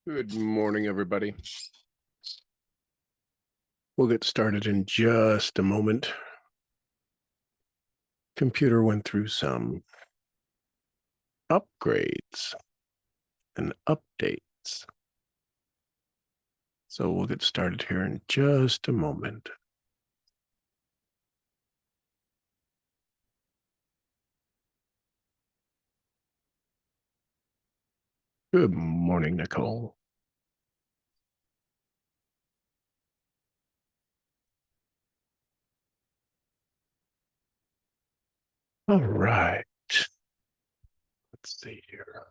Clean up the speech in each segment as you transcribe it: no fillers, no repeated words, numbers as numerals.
Good morning, everybody. We'll get started in just a moment. Computer went through some upgrades and updates. So we'll get started here in just a moment. Good morning, Nicole. All right. Let's see here.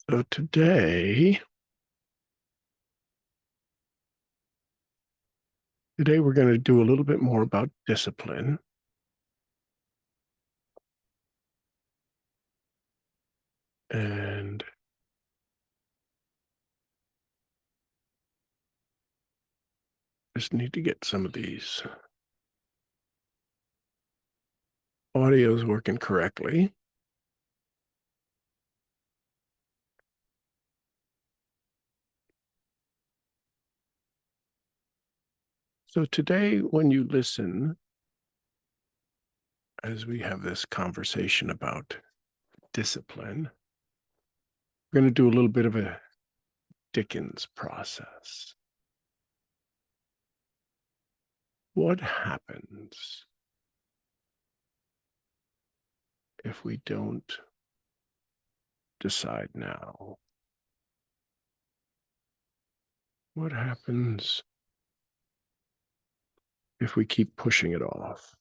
So today we're going to do a little bit more about discipline. And just need to get some of these audios working correctly. So today, when you listen, as we have this conversation about discipline, we're going to do a little bit of a Dickens process. What happens if we don't decide now? What happens if we keep pushing it off?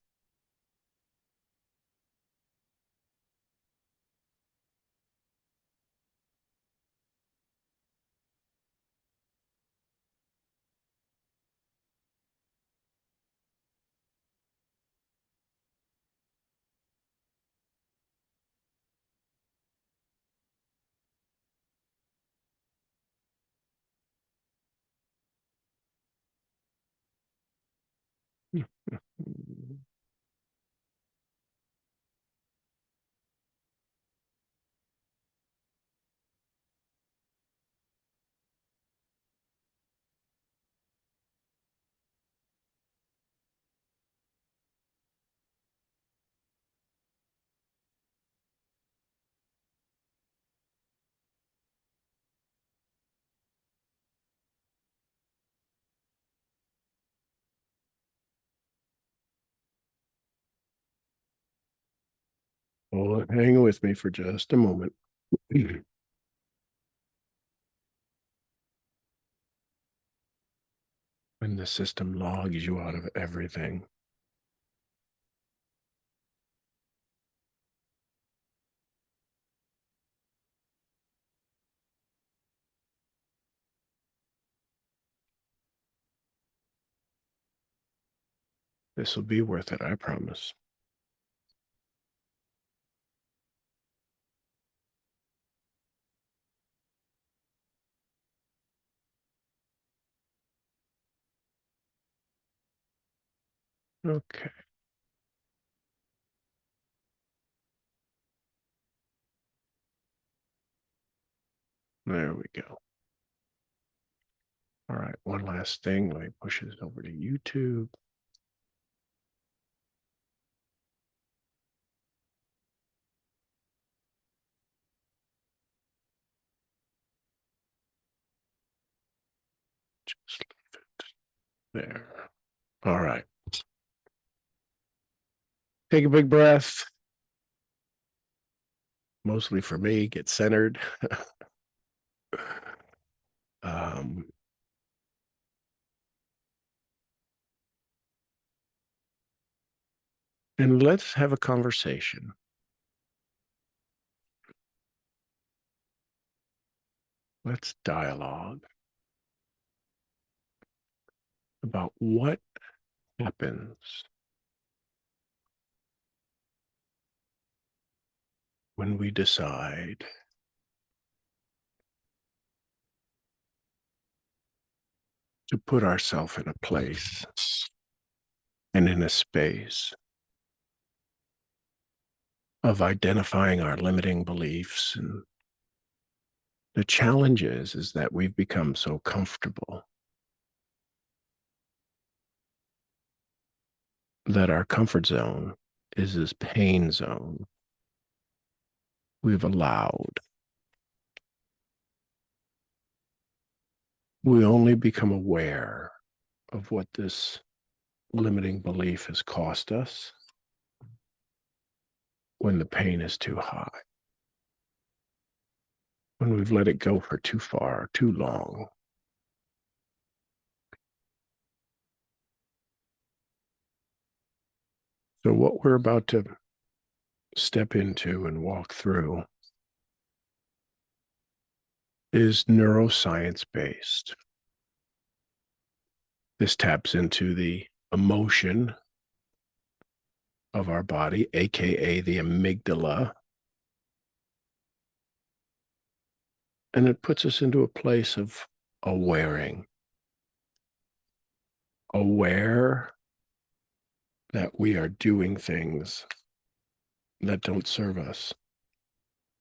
Well, hang with me for just a moment. When the system logs you out of everything, this will be worth it, I promise. Okay. There we go. All right, one last thing. Let me push this over to YouTube. Just leave it there. All right. Take a big breath. Mostly for me, get centered. um, and let's have a conversation. Let's dialogue about what happens when we decide to put ourselves in a place and in a space of identifying our limiting beliefs. And the challenge is that we've become so comfortable that our comfort zone is this pain zone we've allowed. We only become aware of what this limiting belief has cost us when the pain is too high, when we've let it go for too far, too long. So what we're about to step into and walk through is neuroscience based. This taps into the emotion of our body, aka the amygdala, and it puts us into a place of aware that we are doing things that don't serve us.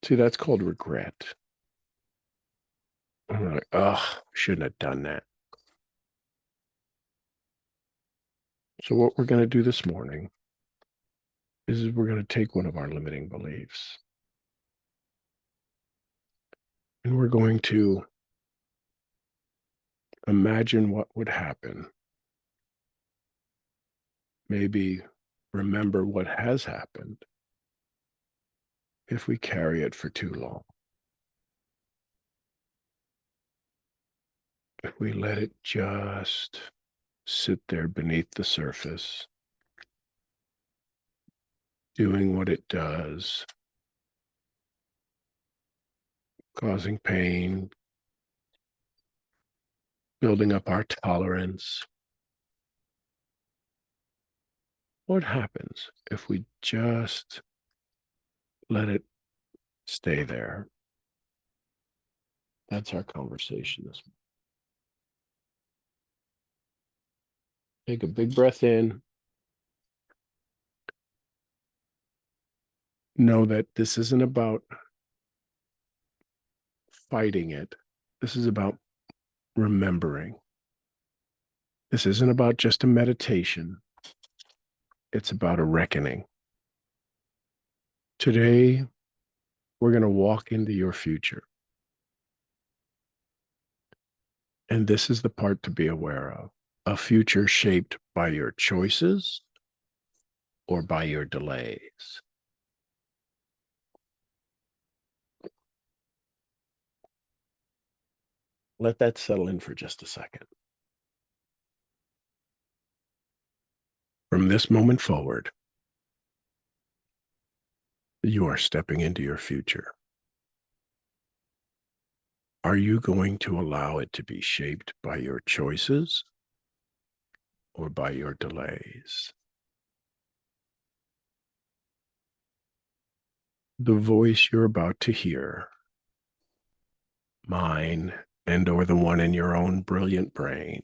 See, that's called regret. And we're like, oh, shouldn't have done that. So what we're going to do this morning is we're going to take one of our limiting beliefs and we're going to imagine what would happen. Maybe remember what has happened if we carry it for too long. If we let it just sit there beneath the surface, doing what it does, causing pain, building up our tolerance. What happens if we just let it stay there? That's our conversation this morning. Take a big breath in. Know that this isn't about fighting it. This is about remembering. This isn't about just a meditation. It's about a reckoning. Today, we're going to walk into your future. And this is the part to be aware of. A future shaped by your choices or by your delays. Let that settle in for just a second. From this moment forward, you are stepping into your future. Are you going to allow it to be shaped by your choices or by your delays? The voice you're about to hear, mine and or the one in your own brilliant brain,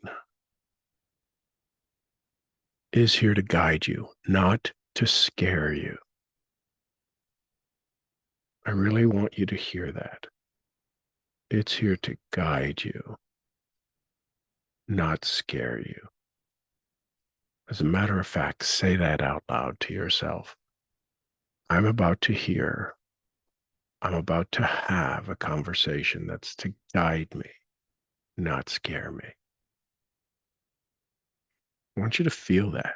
is here to guide you, not to scare you. I really want you to hear that. It's here to guide you, not scare you. As a matter of fact, say that out loud to yourself. I'm about to have a conversation that's to guide me, not scare me. I want you to feel that.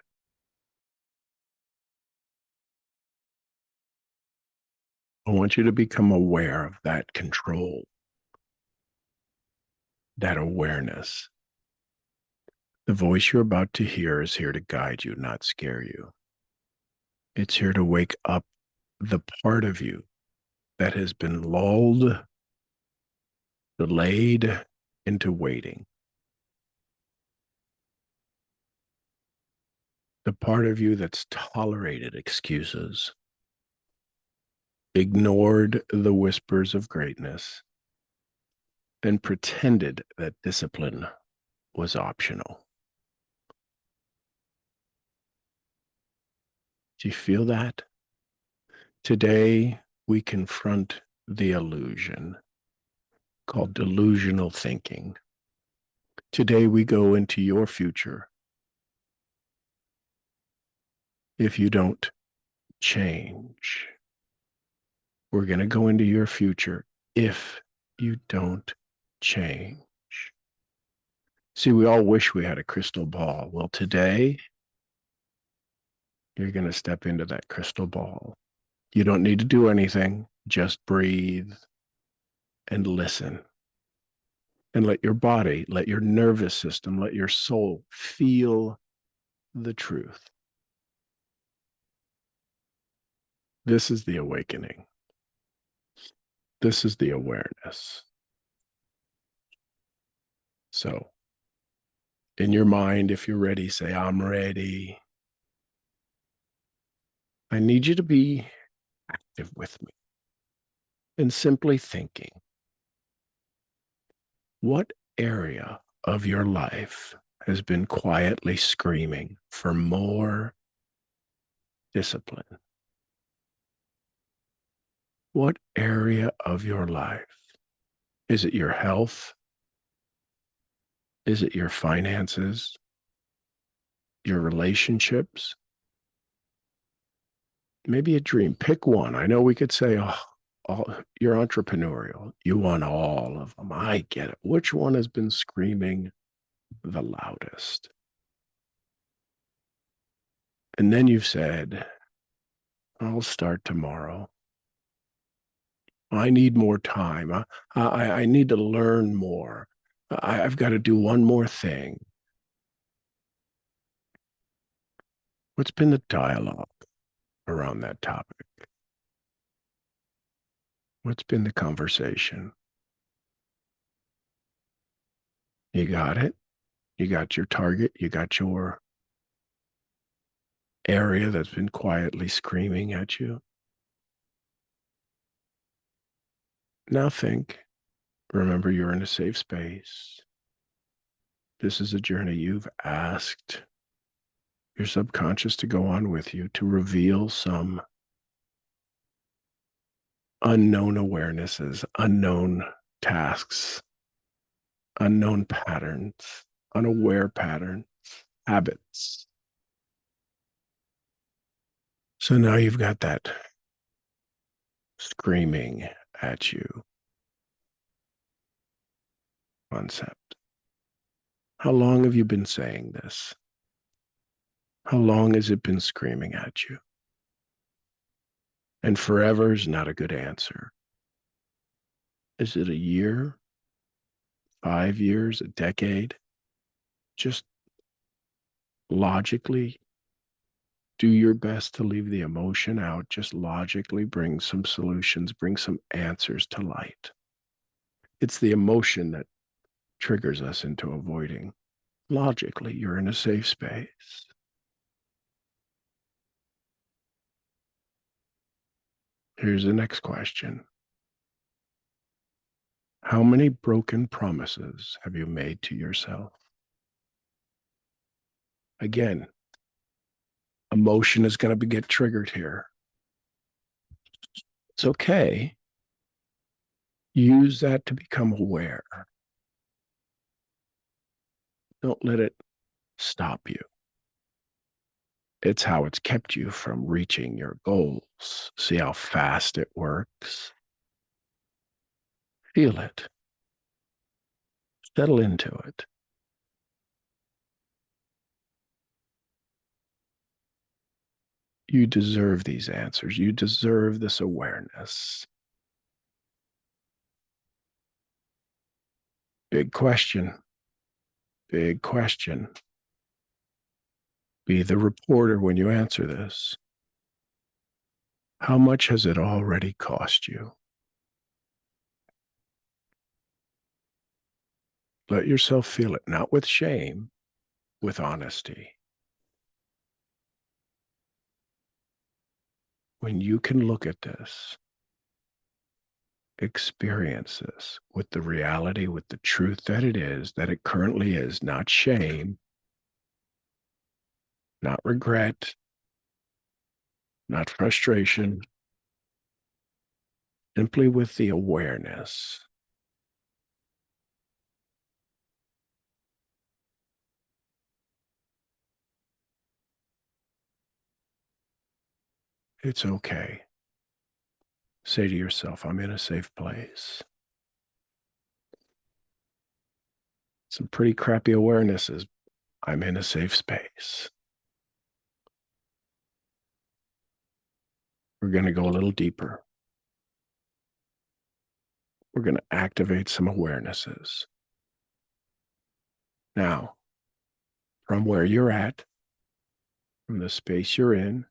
I want you to become aware of that control, that awareness. The voice you're about to hear is here to guide you, not scare you. It's here to wake up the part of you that has been lulled, delayed into waiting. The part of you that's tolerated excuses, ignored the whispers of greatness, and pretended that discipline was optional. Do you feel that? Today, we confront the illusion called delusional thinking. Today, we go into your future. If you don't change, we're going to go into your future if you don't change. See, we all wish we had a crystal ball. Well, today, you're going to step into that crystal ball. You don't need to do anything. Just breathe and listen. And let your body, let your nervous system, let your soul feel the truth. This is the awakening. This is the awareness. So, in your mind, if you're ready, say, I'm ready. I need you to be active with me and simply thinking, what area of your life has been quietly screaming for more discipline? What area of your life? Is it your health? Is it your finances? Your relationships? Maybe a dream. Pick one. I know we could say, you're entrepreneurial. You want all of them. I get it. Which one has been screaming the loudest? And then you've said, I'll start tomorrow. I need more time. I need to learn more. I've got to do one more thing. What's been the dialogue around that topic? What's been the conversation? You got it? You got your target? You got your area that's been quietly screaming at you? Now think. Remember, you're in a safe space. This is a journey you've asked your subconscious to go on with you, to reveal some unknown awarenesses, unknown tasks, unknown patterns, unaware patterns, habits. So now you've got that screaming at you concept. How long have you been saying this? How long has it been screaming at you? And forever is not a good answer. Is it a year, 5 years, a decade? Just logically do your best to leave the emotion out. Just logically bring some solutions, bring some answers to light. It's the emotion that triggers us into avoiding. Logically, you're in a safe space. Here's the next question. How many broken promises have you made to yourself? Again, emotion is going to get triggered here. It's okay. Use that to become aware. Don't let it stop you. It's how it's kept you from reaching your goals. See how fast it works? Feel it. Settle into it. You deserve these answers. You deserve this awareness. Big question. Big question. Be the reporter when you answer this. How much has it already cost you? Let yourself feel it, not with shame, with honesty. When you can look at this experience this with the reality, with the truth that it is, that it currently is, not shame, not regret, not frustration, simply with the awareness. It's okay. Say to yourself, I'm in a safe place. Some pretty crappy awarenesses. I'm in a safe space. We're going to go a little deeper. We're going to activate some awarenesses. Now, from where you're at, from the space you're in,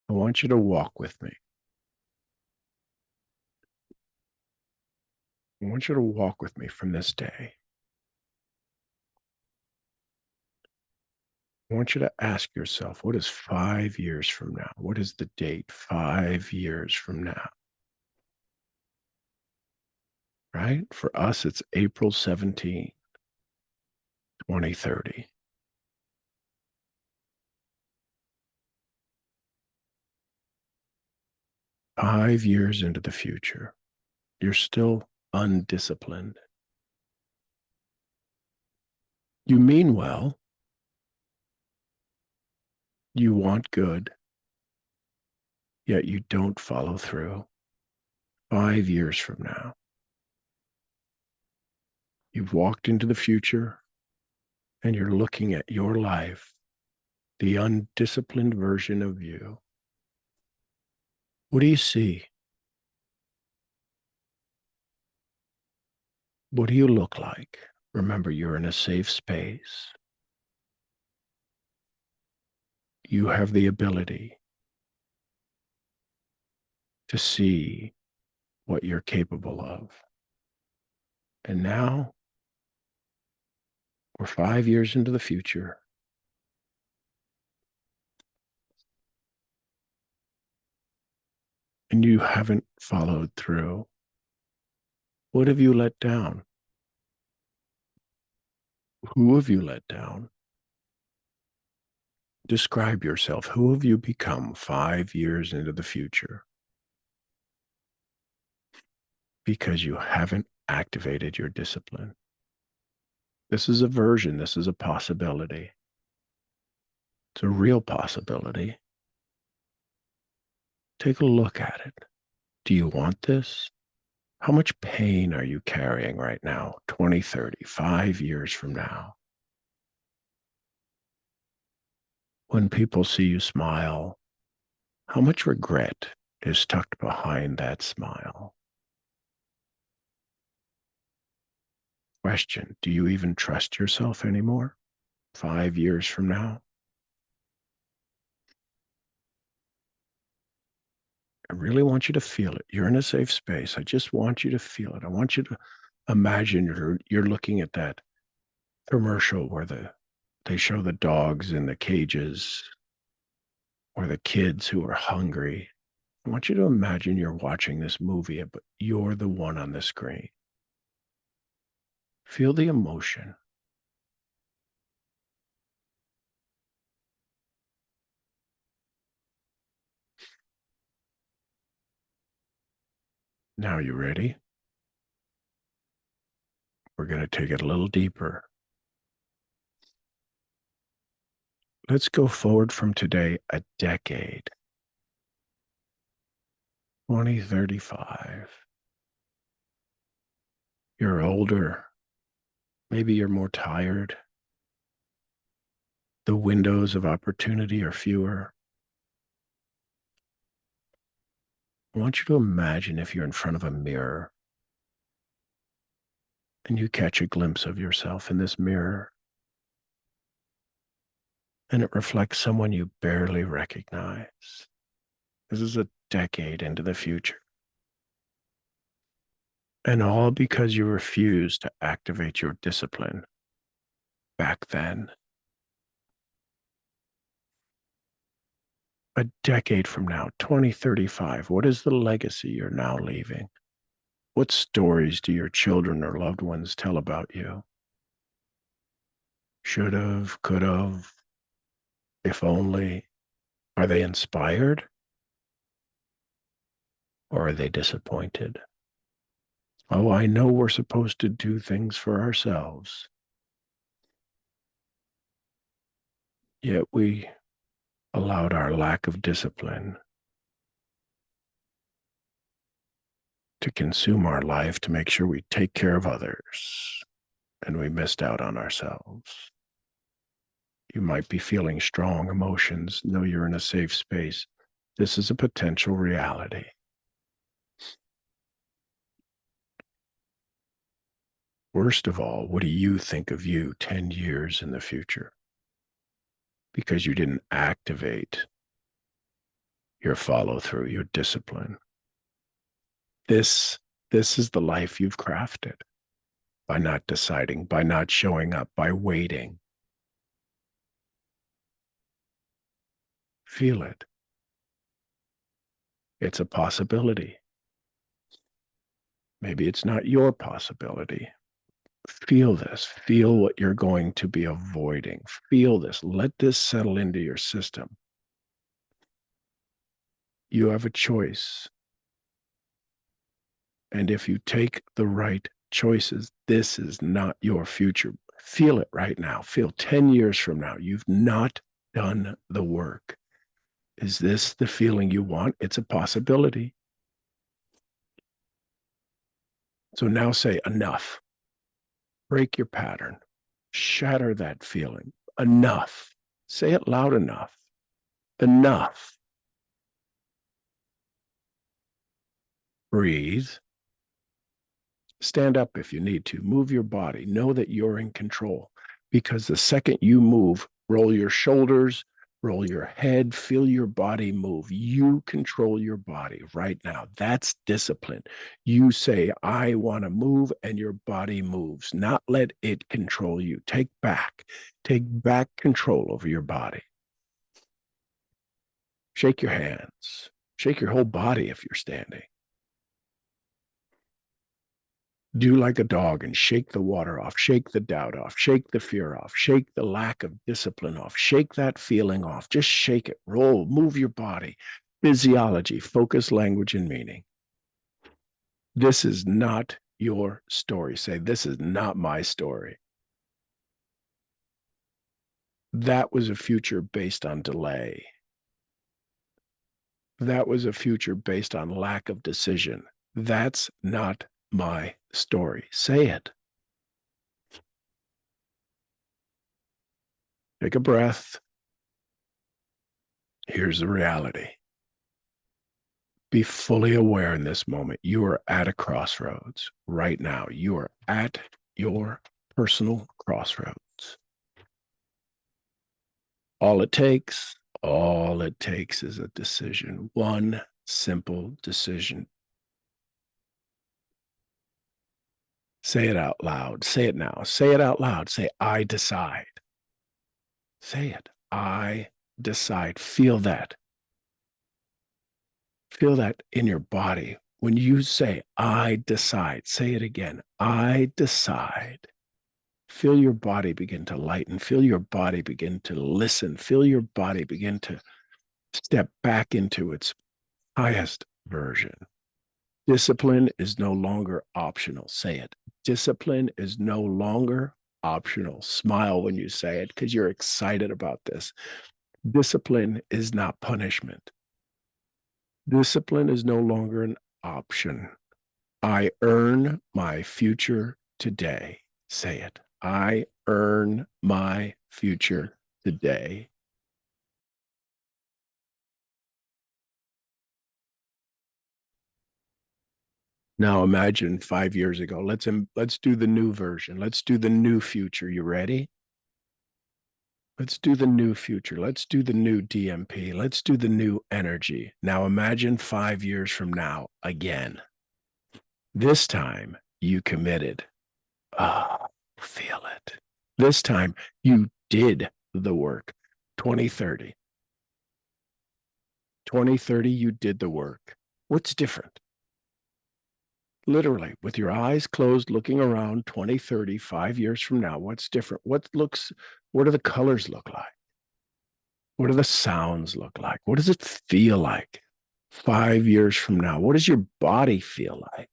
I want you to walk with me. I want you to walk with me from this day. I want you to ask yourself, what is 5 years from now? What is the date 5 years from now? Right? For us, it's April 17, 2030. Five years into the future, you're still undisciplined. You mean well. You want good, yet you don't follow through. 5 years from now, you've walked into the future and you're looking at your life, the undisciplined version of you. What do you see? What do you look like? Remember, you're in a safe space. You have the ability to see what you're capable of. And now we're 5 years into the future. And you haven't followed through. What have you let down? Who have you let down? Describe yourself. Who have you become 5 years into the future? Because you haven't activated your discipline. This is a version. This is a possibility. It's a real possibility. Take a look at it. Do you want this? How much pain are you carrying right now, 20, 30, 5 years from now? When people see you smile, how much regret is tucked behind that smile? Question, do you even trust yourself anymore 5 years from now? I really want you to feel it. You're in a safe space. I just want you to feel it. I want you to imagine you're looking at that commercial where they show the dogs in the cages or the kids who are hungry. I want you to imagine you're watching this movie, but you're the one on the screen. Feel the emotion. Now you ready? We're going to take it a little deeper. Let's go forward from today a decade. 2035. You're older. Maybe you're more tired. The windows of opportunity are fewer. I want you to imagine if you're in front of a mirror and you catch a glimpse of yourself in this mirror and it reflects someone you barely recognize. This is a decade into the future. And all because you refused to activate your discipline back then. A decade from now, 2035, what is the legacy you're now leaving? What stories do your children or loved ones tell about you? Should have, could have, if only. Are they inspired or are they disappointed? Oh, I know we're supposed to do things for ourselves, yet we allowed our lack of discipline to consume our life to make sure we take care of others, and we missed out on ourselves. You might be feeling strong emotions. Know you're in a safe space. This is a potential reality. Worst of all, what do you think of you 10 years in the future? Because you didn't activate your follow through, your discipline. This, this is the life you've crafted by not deciding, by not showing up, by waiting. Feel it. It's a possibility. Maybe it's not your possibility. Feel this. Feel what you're going to be avoiding. Feel this. Let this settle into your system. You have a choice. And if you take the right choices, this is not your future. Feel it right now. Feel 10 years from now, you've not done the work. Is this the feeling you want? It's a possibility. So now say enough. Break your pattern. Shatter that feeling. Enough. Say it loud enough. Enough. Breathe. Stand up if you need to. Move your body. Know that you're in control, because the second you move, roll your shoulders, roll your head, feel your body move. You control your body right now. That's discipline. You say, I want to move, and your body moves, not let it control you. Take back control over your body. Shake your hands, shake your whole body if you're standing. Do like a dog and shake the water off, shake the doubt off, shake the fear off, shake the lack of discipline off, shake that feeling off. Just shake it, roll, move your body. Physiology, focus, language, and meaning. This is not your story. Say, this is not my story. That was a future based on delay. That was a future based on lack of decision. That's not my story. Say it. Take a breath. Here's the reality. Be fully aware in this moment. You are at a crossroads right now. You are at your personal crossroads. All it takes is a decision. One simple decision. Say it out loud. Say it now. Say it out loud. Say, I decide. Say it. I decide. Feel that. Feel that in your body. When you say, I decide, say it again. I decide. Feel your body begin to lighten. Feel your body begin to listen. Feel your body begin to step back into its highest version. Discipline is no longer optional. Say it. Discipline is no longer optional. Smile when you say it because you're excited about this. Discipline is not punishment. Discipline is no longer an option. I earn my future today. Say it. I earn my future today. Now imagine 5 years ago. Let's do the new version. Let's do the new future. You ready? Let's do the new future. Let's do the new DMP. Let's do the new energy. Now imagine 5 years from now again. This time you committed. Ah, feel it. This time you did the work. 2030. 2030, you did the work. What's different? Literally, with your eyes closed, looking around 2030, 5 years from now, what's different? What do the colors look like? What do the sounds look like? What does it feel like 5 years from now? What does your body feel like?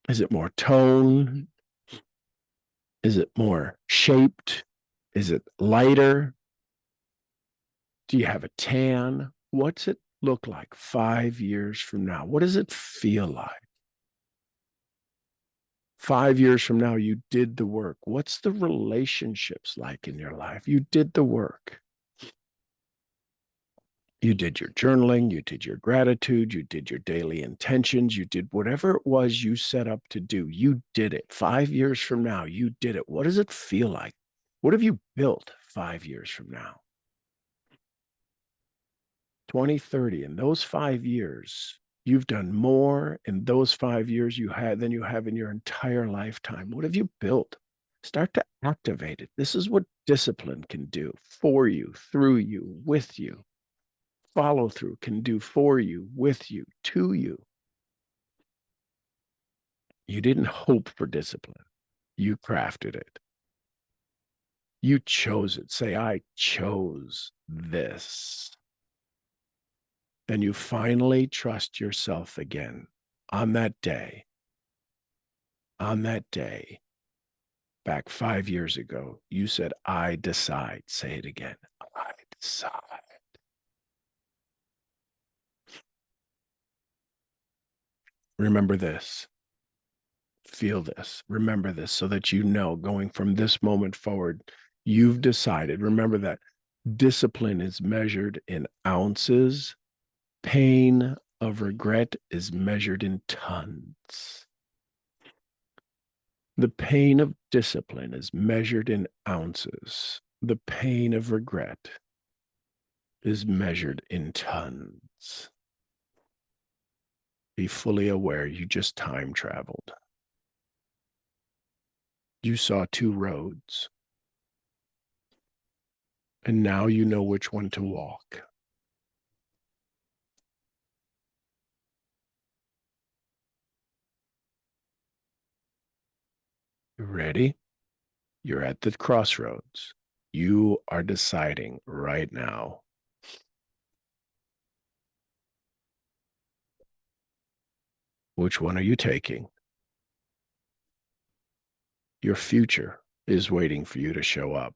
Is it more tone? Is it more shaped? Is it lighter? Do you have a tan? What's it look like 5 years from now? What does it feel like? 5 years from now, you did the work. What's the relationships like in your life? You did the work. You did your journaling, you did your gratitude, you did your daily intentions, you did whatever it was you set up to do. You did it. 5 years from now, you did it. What does it feel like? What have you built 5 years from now? 2030, in those 5 years, you've done more in those 5 years you had than you have in your entire lifetime. What have you built? Start to activate it. This is what discipline can do for you, through you, with you. Follow through can do for you, with you, to you. You didn't hope for discipline. You crafted it. You chose it. Say, I chose this. Then you finally trust yourself again on that day. On that day, back 5 years ago, you said, I decide. Say it again. I decide. Remember this. Feel this. Remember this so that you know going from this moment forward, you've decided. Remember that discipline is measured in ounces, pain of regret is measured in tons. The pain of discipline is measured in ounces. The pain of regret is measured in tons. Be fully aware you just time traveled. You saw two roads, and now you know which one to walk. You ready? You're at the crossroads. You are deciding right now. Which one are you taking? Your future is waiting for you to show up.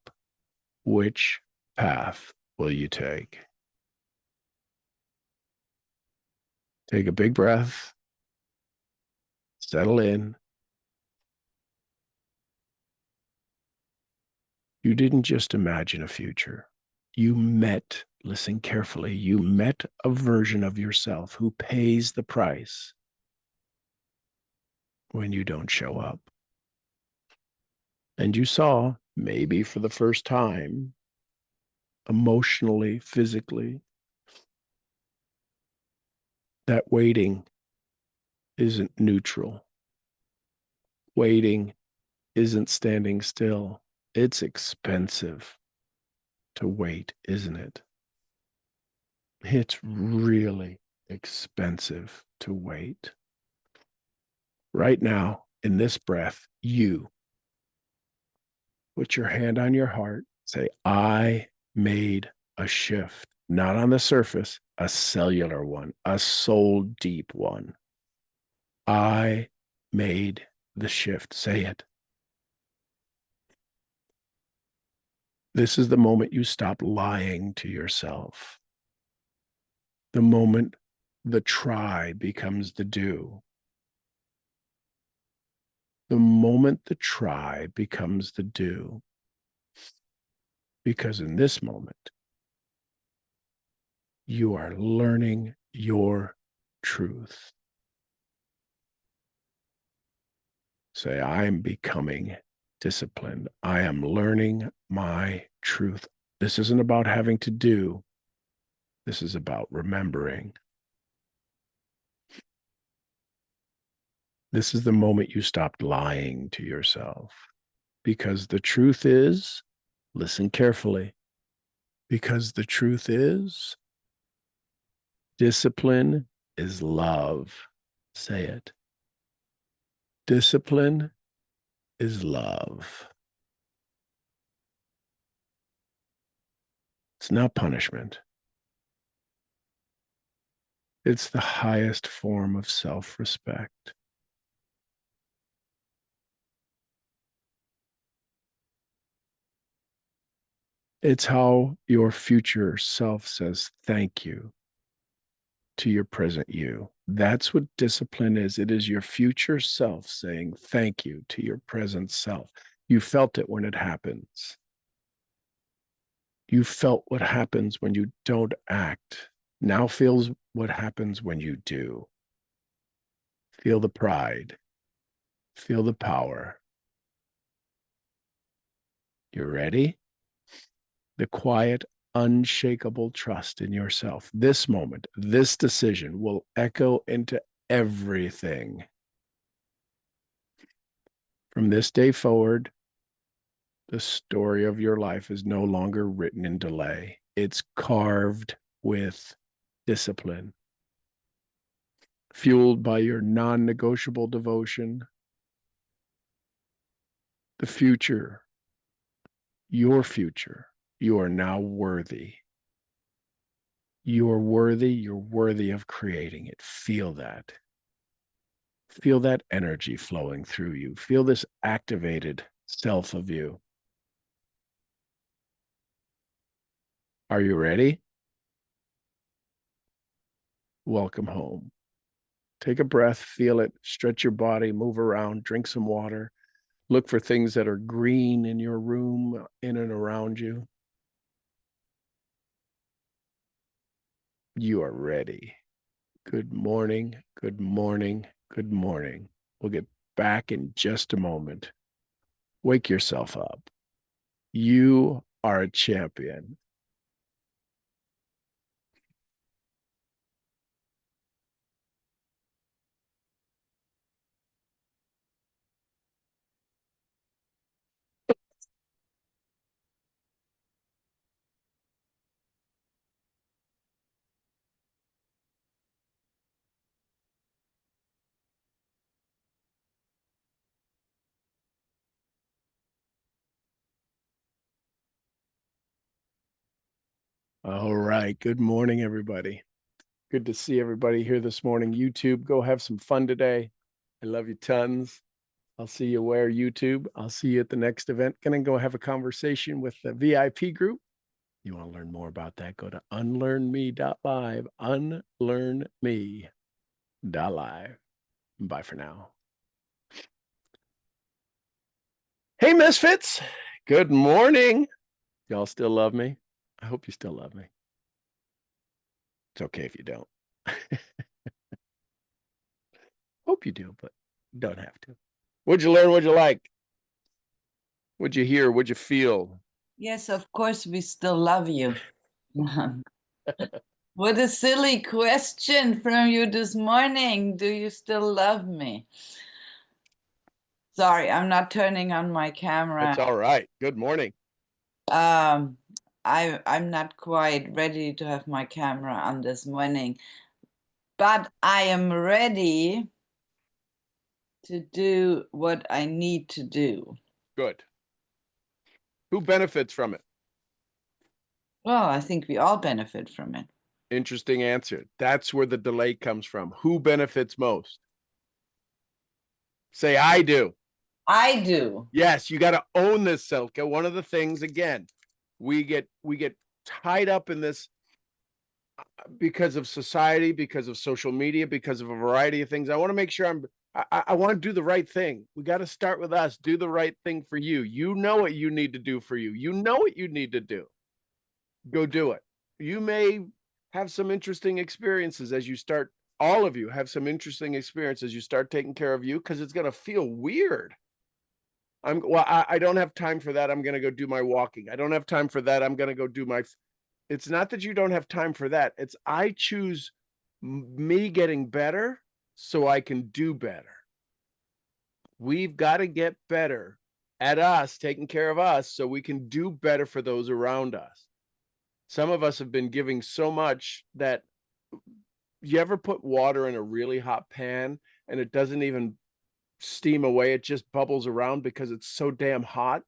Which path will you take? Take a big breath. Settle in. You didn't just imagine a future. You met, listen carefully, you met a version of yourself who pays the price when you don't show up. And you saw, maybe for the first time, emotionally, physically, that waiting isn't neutral. Waiting isn't standing still. It's expensive to wait, isn't it? It's really expensive to wait. Right now, in this breath, you put your hand on your heart, say, I made a shift, not on the surface, a cellular one, a soul deep one. I made the shift. Say it. This is the moment you stop lying to yourself. The moment the try becomes the do. The moment the try becomes the do. Because in this moment, you are learning your truth. Say, I am becoming disciplined. I am learning my truth. This isn't about having to do. This is about remembering. This is the moment you stopped lying to yourself. Because the truth is, listen carefully, because the truth is, Discipline is love. Say it. Discipline is love. It's not punishment. It's the highest form of self-respect. It's how your future self says thank you to your present you. That's what discipline is. It is your future self saying thank you to your present self. You felt it when it happens. You felt what happens when you don't act. Now feels what happens when you do. Feel the pride. Feel the power. You ready? The quiet, unshakable trust in yourself. This moment, this decision will echo into everything. From this day forward, the story of your life is no longer written in delay. It's carved with discipline, fueled by your non-negotiable devotion. The future, your future, you are now worthy. You're worthy. You're worthy of creating it. Feel that. Feel that energy flowing through you. Feel this activated self of you. Are you ready? Welcome home. Take a breath, feel it, stretch your body, move around, drink some water. Look for things that are green in your room, in and around you. You are ready. Good morning, good morning, good morning. We'll get back in just a moment. Wake yourself up. You are a champion. All right. Good morning, everybody. Good to see everybody here this morning. YouTube, go have some fun today. I love you tons. I'll see you where YouTube. I'll see you at the next event. Gonna go have a conversation with the VIP group. You want to learn more about that? Go to unlearnme.live. Unlearnme.live. Bye for now. Hey, Misfits. Good morning. Y'all still love me? I hope you still love me. It's okay if you don't. Hope you do, but you don't have to. What'd you learn? What'd you like? What'd you hear? What'd you feel? Yes, of course, we still love you. What a silly question from you this morning. Do you still love me? Sorry, I'm not turning on my camera. That's all right. Good morning. I'm not quite ready to have my camera on this morning, but I am ready to do what I need to do. Good. Who benefits from it? Well, I think we all benefit from it. Interesting answer. That's where the delay comes from. Who benefits most? Say, I do. I do. Yes, you got to own this, Silke. One of the things, again, we get tied up in this because of society, because of social media, because of a variety of things. I want to make sure I want to do the right thing. We got to start with us. Do the right thing for you. You know what you need to do for you. You know what you need to do. Go do it. You may have some interesting experiences as you start. All of you have some interesting experiences as you start taking care of you, because it's going to feel weird. I don't have time for that. I'm going to go do my walking. I don't have time for that. I'm going to go do my. It's not that you don't have time for that. It's I choose me getting better so I can do better. We've got to get better at us, taking care of us, so we can do better for those around us. Some of us have been giving so much that You ever put water in a really hot pan and it doesn't even steam away, it just bubbles around because it's so damn hot,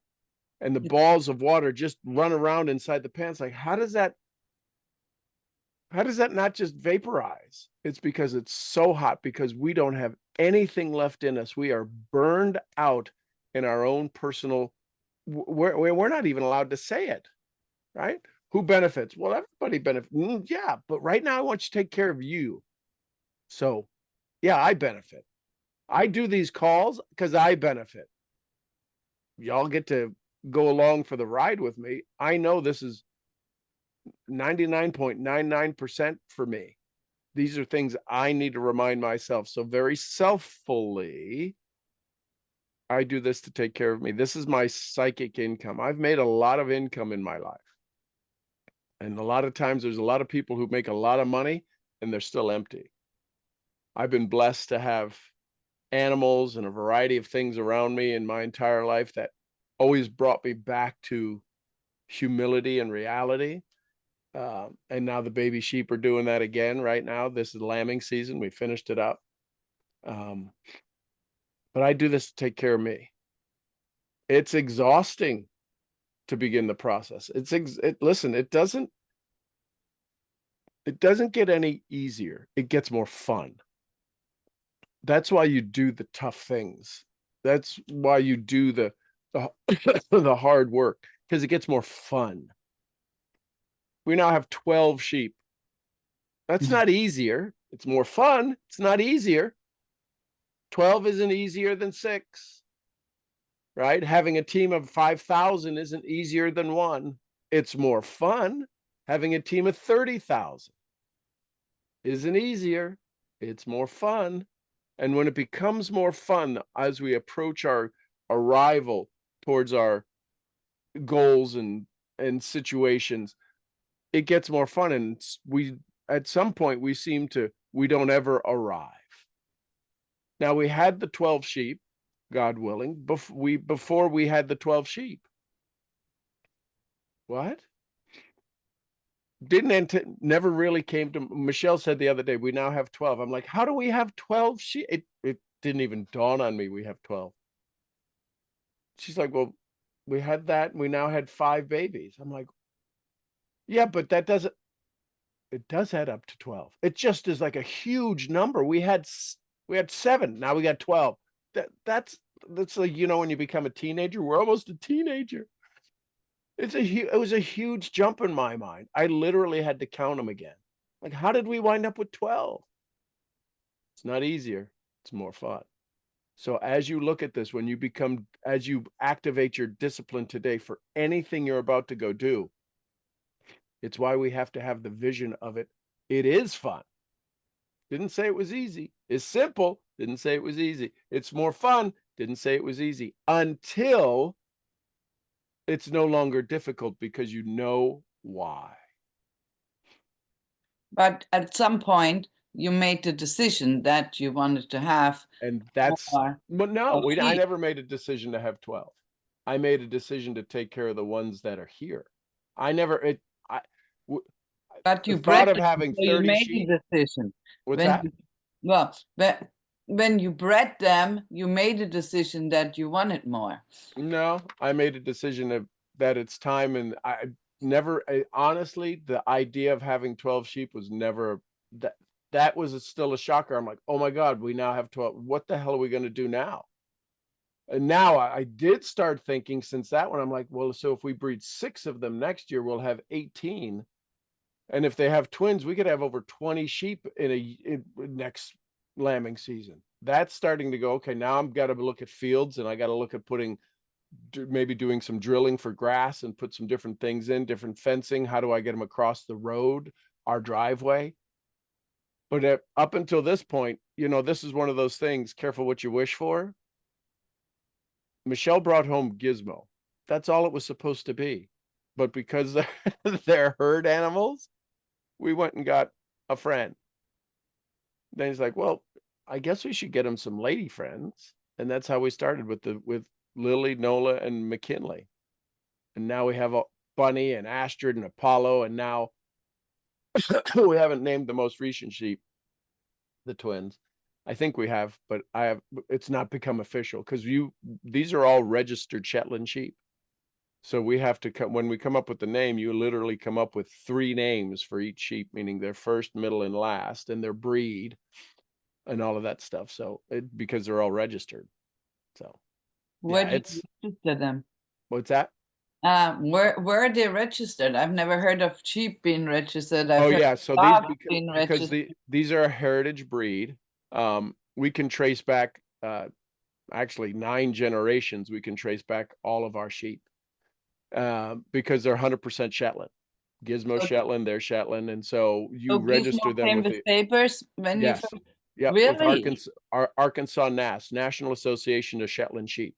and the balls of water just run around inside the pan? It's like, how does that not just vaporize? It's because it's so hot, because we don't have anything left in us. We are burned out in our own personal, we're not even allowed to say it, right? Who benefits? Well, everybody benefits. Yeah, but right now I want you to take care of you. So, yeah, I benefit. I do these calls because I benefit. Y'all get to go along for the ride with me. I know this is 99.99% for me. These are things I need to remind myself. So very selffully, I do this to take care of me. This is my psychic income. I've made a lot of income in my life. And a lot of times there's a lot of people who make a lot of money and they're still empty. I've been blessed to have animals and a variety of things around me in my entire life that always brought me back to humility and reality. And now the baby sheep are doing that again right now. This is lambing season. We finished it up. But I do this to take care of me. It's exhausting to begin the process. Listen, it doesn't get any easier. It gets more fun. That's why you do the tough things. That's why you do the the hard work, because it gets more fun. We now have 12 sheep. That's not easier. It's more fun. It's not easier. 12 isn't easier than 6, right? Having a team of 5,000 isn't easier than 1. It's more fun. Having a team of 30,000 isn't easier. It's more fun. And when it becomes more fun as we approach our arrival towards our goals and situations, it gets more fun. And we, at some point, we don't ever arrive. Now, we had the 12 sheep, God willing, before we had the 12 sheep. What? Never really came to. Michelle said the other day, we now have 12. I'm like, how do we have 12 sheep? It didn't even dawn on me we have 12. She's like, well, we had that, and we now had 5 babies. I'm like, yeah, but it does add up to 12. It just is like a huge number. We had 7, now we got 12. That's like, when you become a teenager, we're almost a teenager. It was a huge jump in my mind. I literally had to count them again. Like, how did we wind up with 12? It's not easier. It's more fun. So as you look at this, as you activate your discipline today for anything you're about to go do, it's why we have to have the vision of it. It is fun. Didn't say it was easy. It's simple. Didn't say it was easy. It's more fun. Didn't say it was easy, until it's no longer difficult because you know why. But at some point, you made the decision that you wanted to have And that's, more but no, I sheep. never made a decision to have 12. I made a decision to take care of the ones that are here. I never, it, I, w- But the you thought bred of them, having so you 30 made sheep. a decision. What's that? Well, when you bred them, you made a decision that you wanted more. No, I made a decision that it's time, and honestly, the idea of having 12 sheep was never, that was still a shocker. I'm like, oh my God, we now have 12. What the hell are we going to do now? And now I did start thinking, since that one, I'm like, well, so if we breed 6 of them next year, we'll have 18. And if they have twins, we could have over 20 sheep in next lambing season. That's starting to go, okay, now I've got to look at fields, and I got to look at maybe doing some drilling for grass and put some different things in, different fencing. How do I get them across the road, our driveway? But up until this point, this is one of those things, careful what you wish for. Michelle brought home Gizmo. That's all it was supposed to be. But because they're herd animals, we went and got a friend. Then he's like, well, I guess we should get him some lady friends. And that's how we started with Lily, Nola, and McKinley. And now we have a Bunny and Astrid and Apollo. And now we haven't named the most recent sheep. the twins. I think we have, but it's not become official because these are all registered Shetland sheep. So we have to come, when we come up with the name, you literally come up with 3 names for each sheep, meaning their first, middle, and last, and their breed and all of that stuff. So because they're all registered. So Where yeah, do it's, you register them? what's that? Where are they registered? I've never heard of sheep being registered. I've Oh heard yeah, of so these dogs being because registered. these are a heritage breed. We can trace back actually 9 generations. We can trace back all of our sheep because they're 100% Shetland. Gizmo So, Shetland, they're Shetland, and so you so register Gizmo them came with with the papers when you yes, first, yeah, with really? Arkansas NAS, National Association of Shetland Sheep.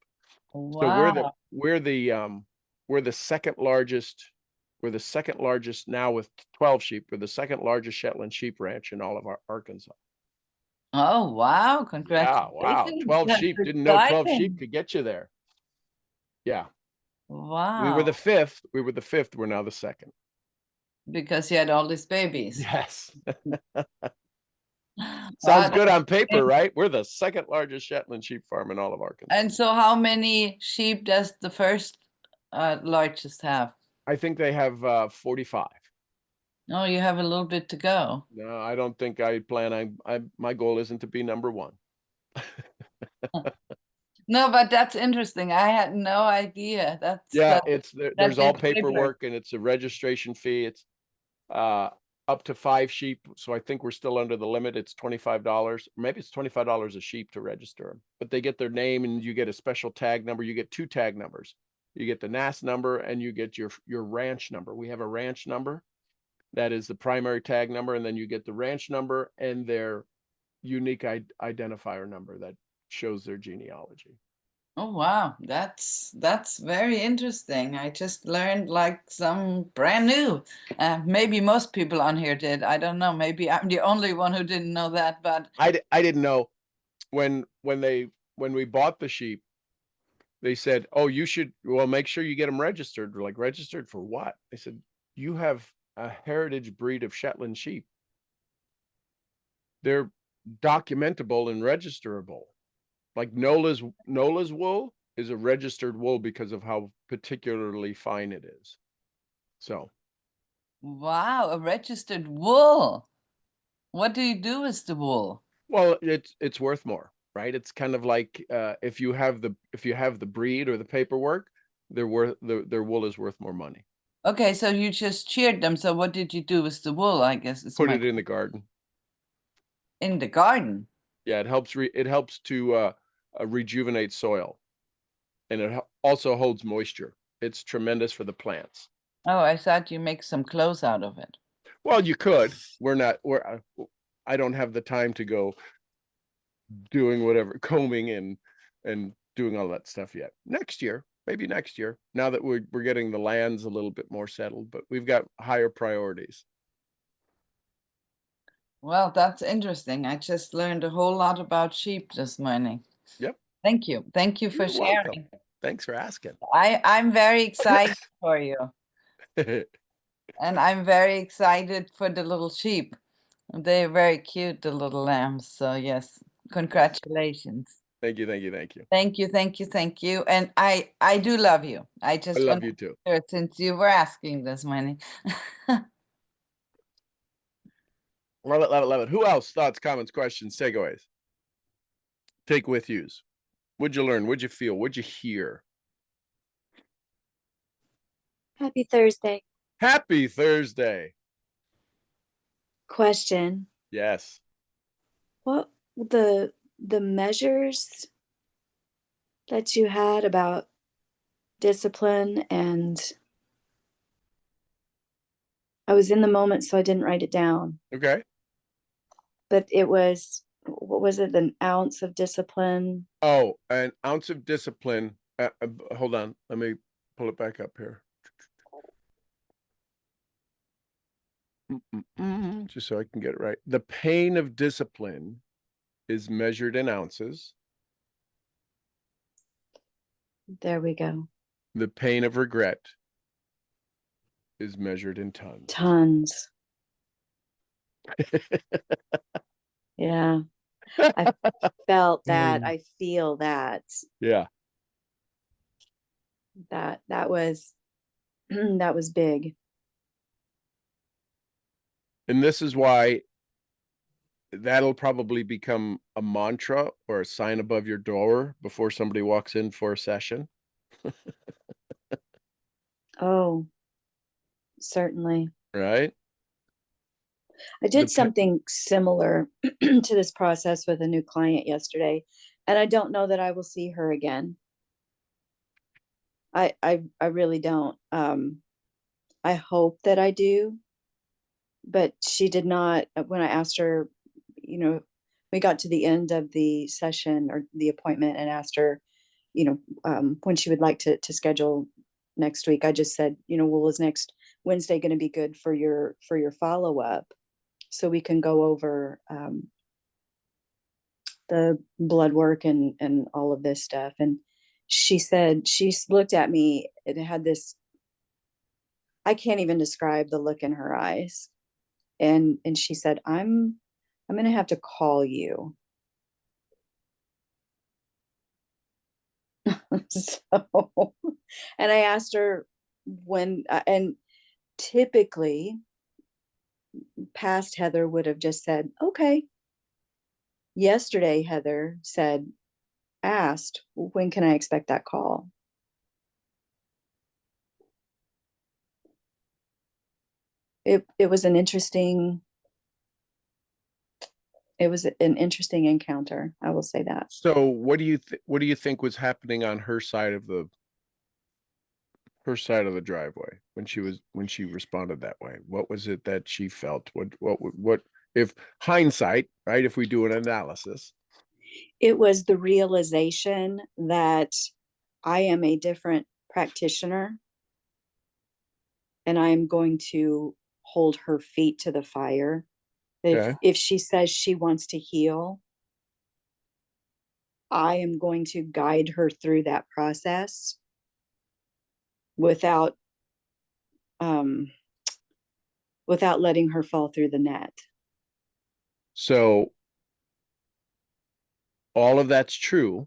So Wow. we're the second largest. We're the second largest now with 12 sheep. We're the second largest Shetland sheep ranch in all of our Arkansas. Oh, wow. Yeah, wow. Congratulations. 12 That's sheep. Didn't know 12 sheep exciting. could get you there. Yeah. We were the Wow. fifth. We were the fifth. We're now the second. Because you had all these babies. Yes. Wow. Sounds good on paper, right? We're the second largest Shetland sheep farm in all of Arkansas. And so how many sheep does the first largest have? I think they have 45. Oh, you have a little bit to go. No, I don't think I plan. My goal isn't to be number 1. No, but that's interesting. I had no idea. Yeah, That there's all gets bigger. paperwork and it's a registration fee. It's up to 5 sheep. So I think we're still under the limit. It's $25. Maybe it's $25 a sheep to register them, but they get their name and you get a special tag number. You get 2 tag numbers. You get the NAS number and you get your ranch number. We have a ranch number that is the primary tag number, and then you get the ranch number and their unique identifier number that shows their genealogy. Oh wow, that's very interesting. I just learned like some brand new. Maybe most people on here did. I don't know. Maybe I'm the only one who didn't know that. But I didn't know when we bought the sheep. They said, "Oh, you should make sure you get them registered." We're like, "Registered for what?" They said, "You have a heritage breed of Shetland sheep. They're documentable and registerable. Like Nola's wool is a registered wool because of how particularly fine it is." So, wow, a registered wool. What do you do with the wool? well, it's worth more, right? It's kind of like if you have the breed or the paperwork, their wool is worth more money. Okay, so you just sheared them. So what did you do with the wool? I guess it's Put it in the garden. in the garden. Yeah, it helps to rejuvenate soil, and it also holds moisture. It's tremendous for the plants. Oh, I thought you make some clothes out of it. Well, you could. I don't have the time to go doing whatever combing and doing all that stuff yet. Next year, maybe next year. Now that we're getting the lands a little bit more settled, but we've got higher priorities. Well, that's interesting. I just learned a whole lot about sheep this morning. Yep. Thank you. Thank you for You're welcome. sharing. Thanks for asking. I'm very excited for you. And I'm very excited for the little sheep. They're very cute, the little lambs. So yes, congratulations. Thank you, thank you, thank you. Thank you, thank you, thank you. And I do love you. I I just love want you too. to share since you were asking this morning. Love it, love it, love it. Who else? Thoughts, comments, questions, takeaways? Take with yous. What'd you learn? What'd you feel? What'd you hear? Happy Thursday. Happy Thursday. Question. Yes. What the measures that you had about discipline, and I was in the moment, so I didn't write it down. Okay. But it was, what was it? An ounce of discipline. Oh, an ounce of discipline. Hold on. Let me pull it back up here. Just so I can get it right. The pain of discipline is measured in ounces. There we go. The pain of regret is measured in tons. Tons. Yeah. I felt that. Mm. I feel that. Yeah. That was that was big. And this is why that'll probably become a mantra or a sign above your door before somebody walks in for a session. Oh, certainly. Right? I did Dep- something similar to this process with a new client yesterday, and I don't know that I will see her again. I really don't. I hope that I do, but she did not. When I asked her, you know, we got to the end of the session or the appointment and asked her, when she would like to schedule next week. I just said, well, is next Wednesday going to be good for your follow up, so we can go over the blood work and all of this stuff. And she said, she looked at me, it had this, I can't even describe the look in her eyes. And she said, I'm gonna have to call you. So, and I asked her when, and typically past Heather would have just said, okay. Yesterday, Heather asked, when can I expect that call? It was an interesting, it was an interesting encounter. I will say that. So what do you think was happening on her side of the driveway when she responded that way? What was it that she felt? What if hindsight, right? If we do an analysis. It was the realization that I am a different practitioner and I'm going to hold her feet to the fire. Okay. If she says she wants to heal, I am going to guide her through that process without um without letting her fall through the net. So all of that's true.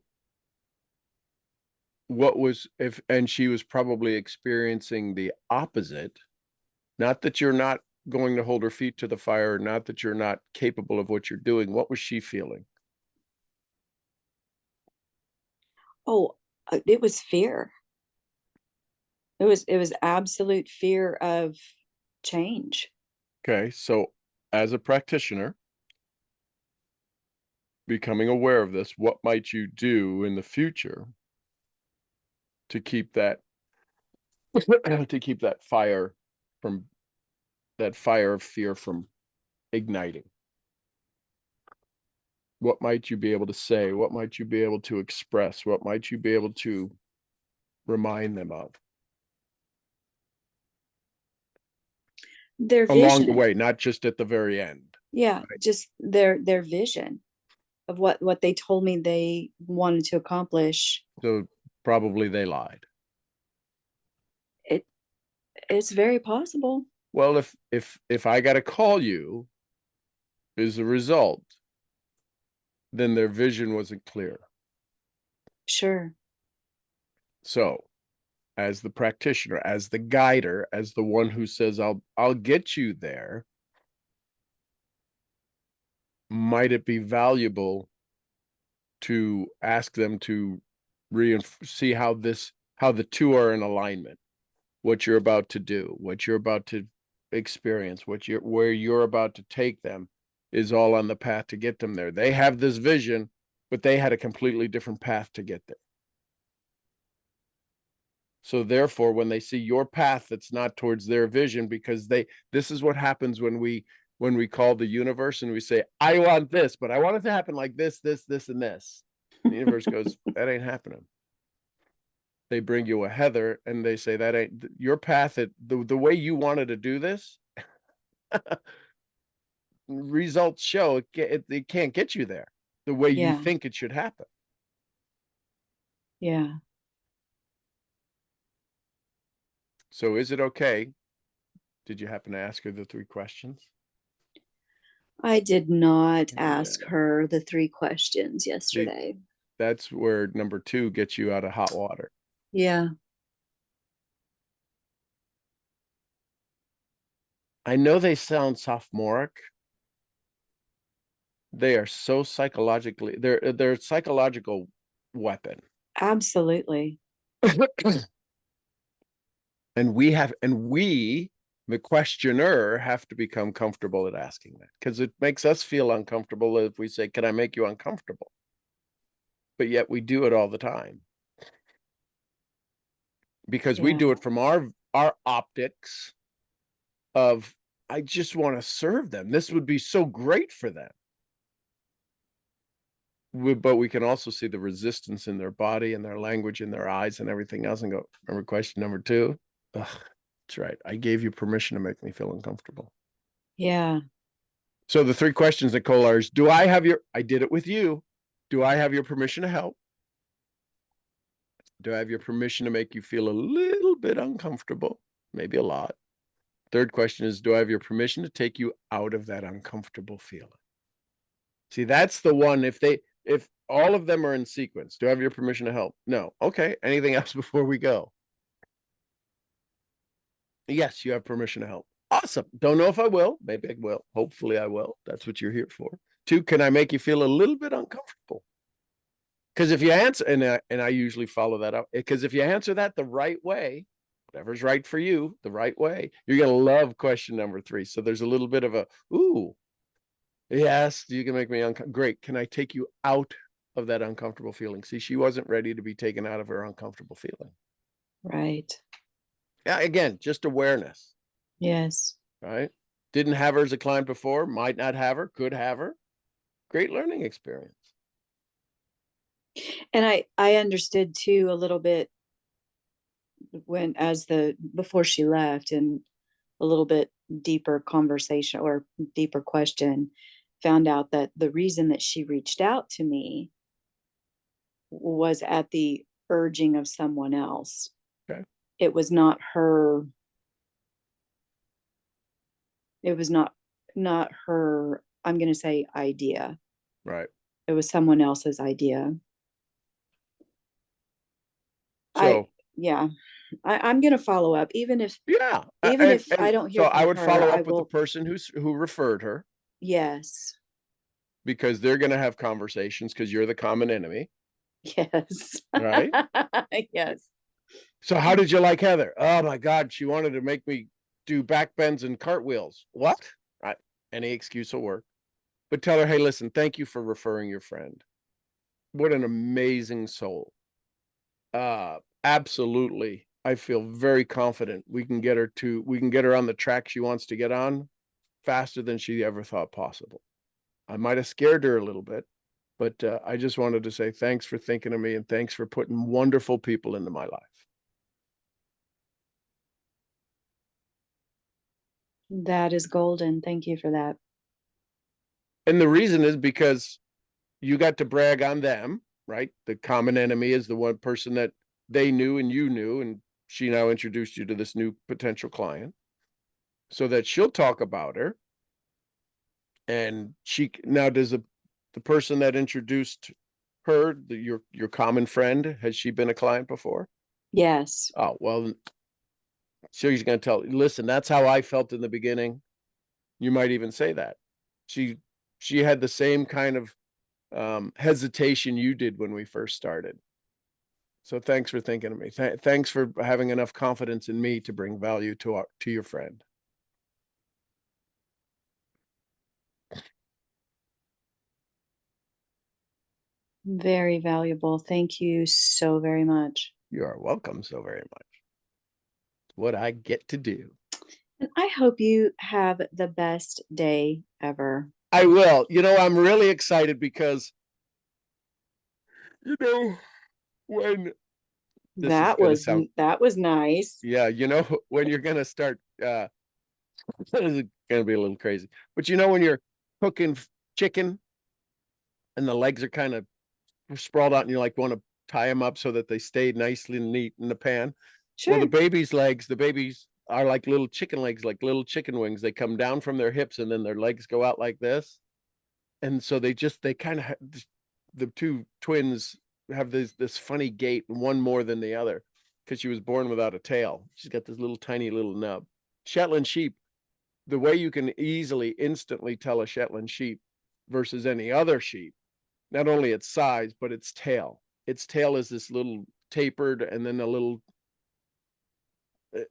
What was if and she was probably experiencing the opposite. Not that you're not going to hold her feet to the fire, not that you're not capable of what you're doing. What was she feeling? Oh, it was fear. It was absolute fear of change. Okay, so as a practitioner, becoming aware of this, what might you do in the future to keep that fire from that fire of fear from igniting? What might you be able to say? What might you be able to express? What might you be able to remind them of Their along the vision. way, not just at the very end? Yeah, Right. just their vision of what they told me they wanted to accomplish. So probably they lied. It it's very possible. Well, if I got to call you as a result, then their vision wasn't clear. Sure. So, as the practitioner, as the guider, as the one who says I'll get you there, might it be valuable to ask them to see how the two are in alignment, what you're about to do, what you're about to experience, where you're about to take them is all on the path to get them there. They have this vision, but they had a completely different path to get there. So therefore, when they see your path that's not towards their vision, because this is what happens when we call the universe and we say, I want this, but I want it to happen like this, and this. And the universe goes, that ain't happening. They bring you a Heather and they say, that ain't your path. The way you wanted to do this, results show it can't get you there the way you Yeah. think it should happen. Yeah. So is it okay? Did you happen to ask her the 3 questions? I did not Yeah. ask her the 3 questions yesterday. That's where number 2 gets you out of hot water. Yeah. I know they sound sophomoric. They are so psychologically, they're a psychological weapon. Absolutely. And we, the questioner, have to become comfortable at asking that, because it makes us feel uncomfortable if we say, can I make you uncomfortable? But yet we do it all the time. Because we do Yeah. it from our optics of, I just want to serve them. This would be so great for them. But we can also see the resistance in their body and their language and their eyes and everything else and go, remember question number 2? Ugh, that's right. I gave you permission to make me feel uncomfortable. Yeah. So the 3 questions, Nicole, are, I did it with you. Do I have your permission to help? Do I have your permission to make you feel a little bit uncomfortable? Maybe a lot. 3rd question is, do I have your permission to take you out of that uncomfortable feeling? See, that's the one, if all of them are in sequence, do I have your permission to help? No. Okay. Anything else before we go? Yes, you have permission to help. Awesome. Don't know if I will. Maybe I will. Hopefully I will. That's what you're here for. 2, can I make you feel a little bit uncomfortable? Because if you answer, and I usually follow that up, because if you answer that the right way, whatever's right for you, the right way, you're going to love question number 3. So there's a little bit of a, ooh, yes, you can make me uncomfortable. Great. Can I take you out of that uncomfortable feeling? See, she wasn't ready to be taken out of her uncomfortable feeling. Right. Yeah. Again, just awareness, Yes. right? Didn't have her as a client before, might not have her, could have her. Great learning experience. And I understood too a little bit before she left, and a little bit deeper conversation or deeper question, found out that the reason that she reached out to me was at the urging of someone else. Okay. It was not her. It was not her, I'm going to say, idea. Right. It was someone else's idea. So I'm going to follow up, even if yeah, if I don't so hear from I would her, follow I up with the will. person who referred her, Yes. because they're going to have conversations, because you're the common enemy, Yes. right? Yes. So how did you like Heather? Oh my God, she wanted to make me do back bends and cartwheels. What? Any excuse will work. But tell her, hey, listen, thank you for referring your friend. What an amazing soul. Absolutely. I feel very confident we can get her on the track she wants to get on faster than she ever thought possible. I might have scared her a little bit, but I just wanted to say thanks for thinking of me, and thanks for putting wonderful people into my life. That is golden. Thank you for that. And the reason is because you got to brag on them, right? The common enemy is the one person that they knew and you knew, and she now introduced you to this new potential client, so that she'll talk about her. And she now the person that introduced her, your common friend, has she been a client before? Yes. Oh, well, she's going to tell, listen, that's how I felt in the beginning. You might even say that. She had the same kind of hesitation you did when we first started. So thanks for thinking of me. Thanks for having enough confidence in me to bring value to your friend. Very valuable. Thank you so very much. You are welcome so very much. It's what I get to do. And I hope you have the best day ever. I will. I'm really excited because, when That was nice. yeah, when you're going to start, this is going to be a little crazy, but when you're cooking chicken and the legs are kind of sprawled out and you want to tie them up so that they stay nicely and neat in the pan. Sure. Well, the baby's legs, the baby's are like little chicken legs, like little chicken wings. They come down from their hips and then their legs go out like this. And so they kind of, the two twins have this funny gait, and one more than the other, because she was born without a tail. She's got this little tiny little nub. Shetland sheep, the way you can easily, instantly tell a Shetland sheep versus any other sheep, not only its size, but its tail. Its tail is this little tapered, and then a little,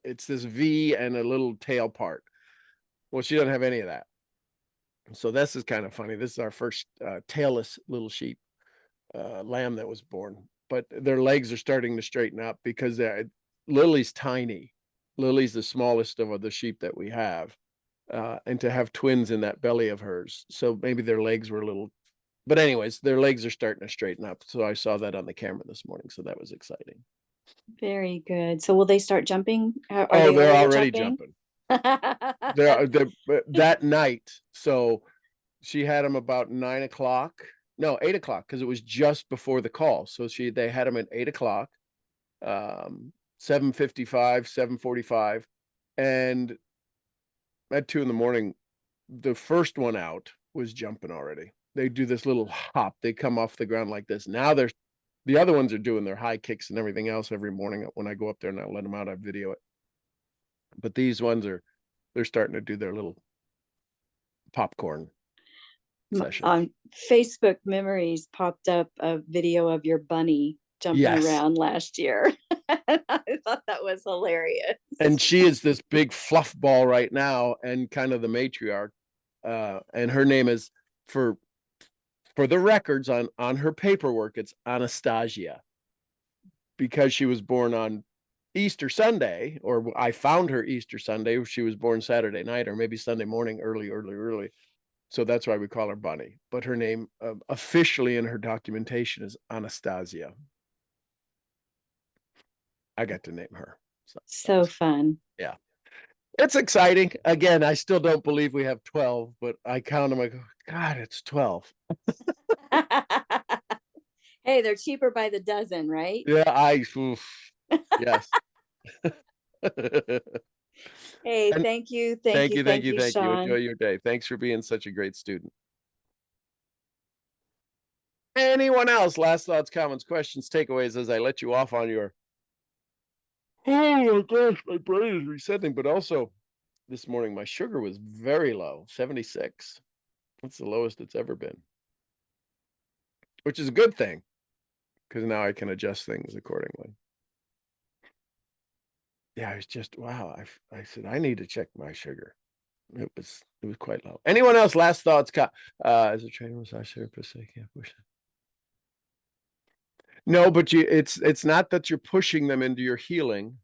it's this V and a little tail part. Well, she doesn't have any of that. So this is kind of funny. This is our first tailless little sheep lamb that was born, but their legs are starting to straighten up because Lily's tiny. Lily's the smallest of the sheep that we have, and to have twins in that belly of hers, so maybe their legs were a little, but anyways, their legs are starting to straighten up. So I saw that on the camera this morning, so that was exciting. Very good. So will they start jumping? Are Oh, they they're already jumping. They're that night. So she had them about 9 o'clock. No, 8 o'clock, because it was just before the call. So they had them at 8 o'clock, 7:55, 7:45, and at 2 in the morning, the first one out was jumping already. They do this little hop. They come off the ground like this. Now the other ones are doing their high kicks and everything else every morning. When I go up there and I let them out, I video it. But these ones they're starting to do their little popcorn session. On Facebook Memories popped up a video of your bunny jumping Yes. around last year. I thought that was hilarious. And she is this big fluff ball right now, and kind of the matriarch. And her name is, for the records on her paperwork, it's Anastasia, because she was born on Easter Sunday, or I found her Easter Sunday. She was born Saturday night, or maybe Sunday morning, early. So that's why we call her Bunny. But her name officially in her documentation is Anastasia. I got to name her. So fun. Yeah. It's exciting. Again, I still don't believe we have 12, but I count them. I go, God, it's 12. Hey, they're cheaper by the dozen, right? Yeah, yes. Hey, And thank you. Thank you. Sean. Enjoy your day. Thanks for being such a great student. Anyone else? Last thoughts, comments, questions, takeaways as I let you off on your, oh my gosh, my brain is resetting. But also this morning, my sugar was very low, 76. That's the lowest it's ever been, which is a good thing, because now I can adjust things accordingly. Yeah, I was just, wow. I said, I need to check my sugar. It was quite low. Anyone else? Last thoughts? As a trainer, massage therapist, I can't push it. No, but it's not that you're pushing them into your healing.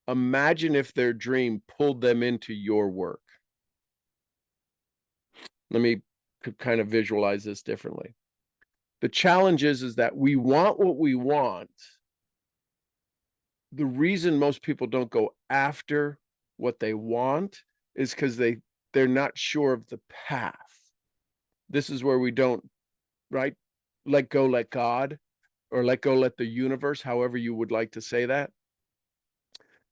Imagine if their dream pulled them into your work. Let me kind of visualize this differently. The challenge is that we want what we want. The reason most people don't go after what they want is because they're not sure of the path. This is where we don't, right? Let go, let God, or let go, let the universe, however you would like to say that.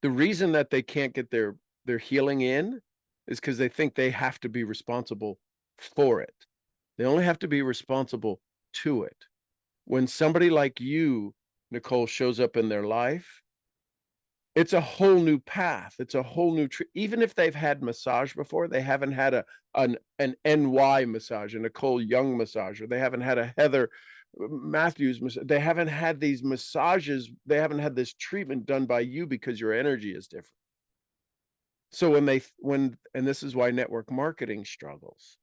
The reason that they can't get their healing in is because they think they have to be responsible for it. They only have to be responsible to it. When somebody like you, Nicole, shows up in their life, it's a whole new path. It's a whole new even if they've had massage before, they haven't had an NY massage, a Nicole Young massage, or they haven't had a Heather Matthews massage. They haven't had these massages. They haven't had this treatment done by you because your energy is different. So and this is why network marketing struggles.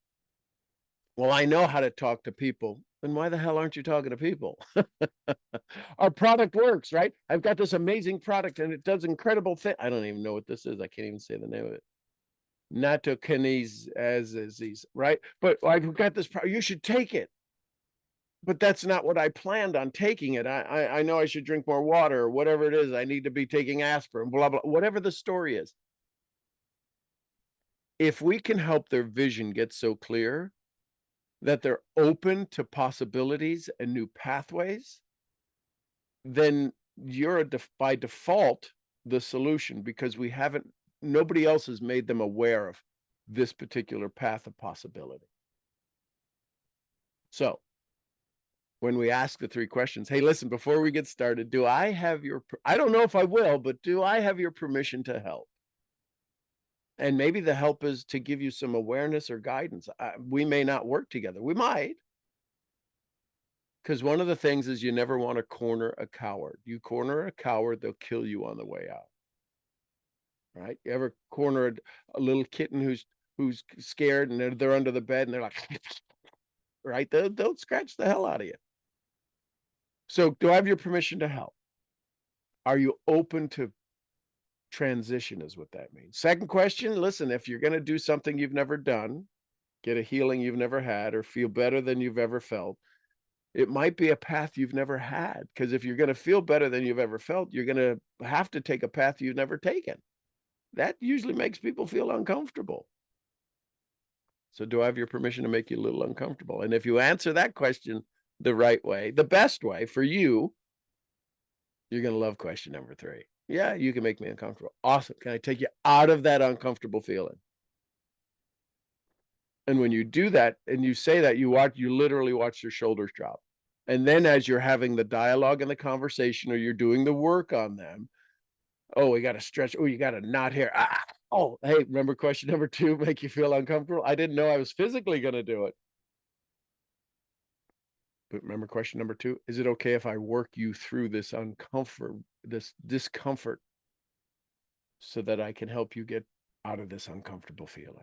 Well, I know how to talk to people. Then why the hell aren't you talking to people? Our product works, right? I've got this amazing product and it does incredible things. I don't even know what this is. I can't even say the name of it. Nattokinase disease, right? But I've got this product. You should take it. But that's not what I planned on taking it. I know I should drink more water, or whatever it is. I need to be taking aspirin, blah, blah, whatever the story is. If we can help their vision get so clear that they're open to possibilities and new pathways, then you're by default the solution, because we haven't nobody else has made them aware of this particular path of possibility. So when we ask the 3 questions, hey, listen, before we get started, do I have your, I don't know if I will, but do I have your permission to help? And maybe the help is to give you some awareness or guidance. We may not work together. We might. Because one of the things is you never want to corner a coward. You corner a coward, they'll kill you on the way out. Right? You ever cornered a little kitten who's scared and they're under the bed and they're like, right? They'll scratch the hell out of you. So do I have your permission to help? Are you open to transition is what that means. Second question, listen, if you're going to do something you've never done, get a healing you've never had, or feel better than you've ever felt, it might be a path you've never had. Because if you're going to feel better than you've ever felt, you're going to have to take a path you've never taken. That usually makes people feel uncomfortable. So do I have your permission to make you a little uncomfortable? And if you answer that question the right way, the best way for you, you're going to love question number 3. Yeah, you can make me uncomfortable. Awesome. Can I take you out of that uncomfortable feeling? And when you do that and you say that, you literally watch your shoulders drop. And then as you're having the dialogue and the conversation, or you're doing the work on them, oh, we got to stretch. Oh, you got a knot here. Ah, oh, hey, remember question number 2, make you feel uncomfortable? I didn't know I was physically going to do it. But remember question number 2, is it okay if I work you through this this discomfort so that I can help you get out of this uncomfortable feeling?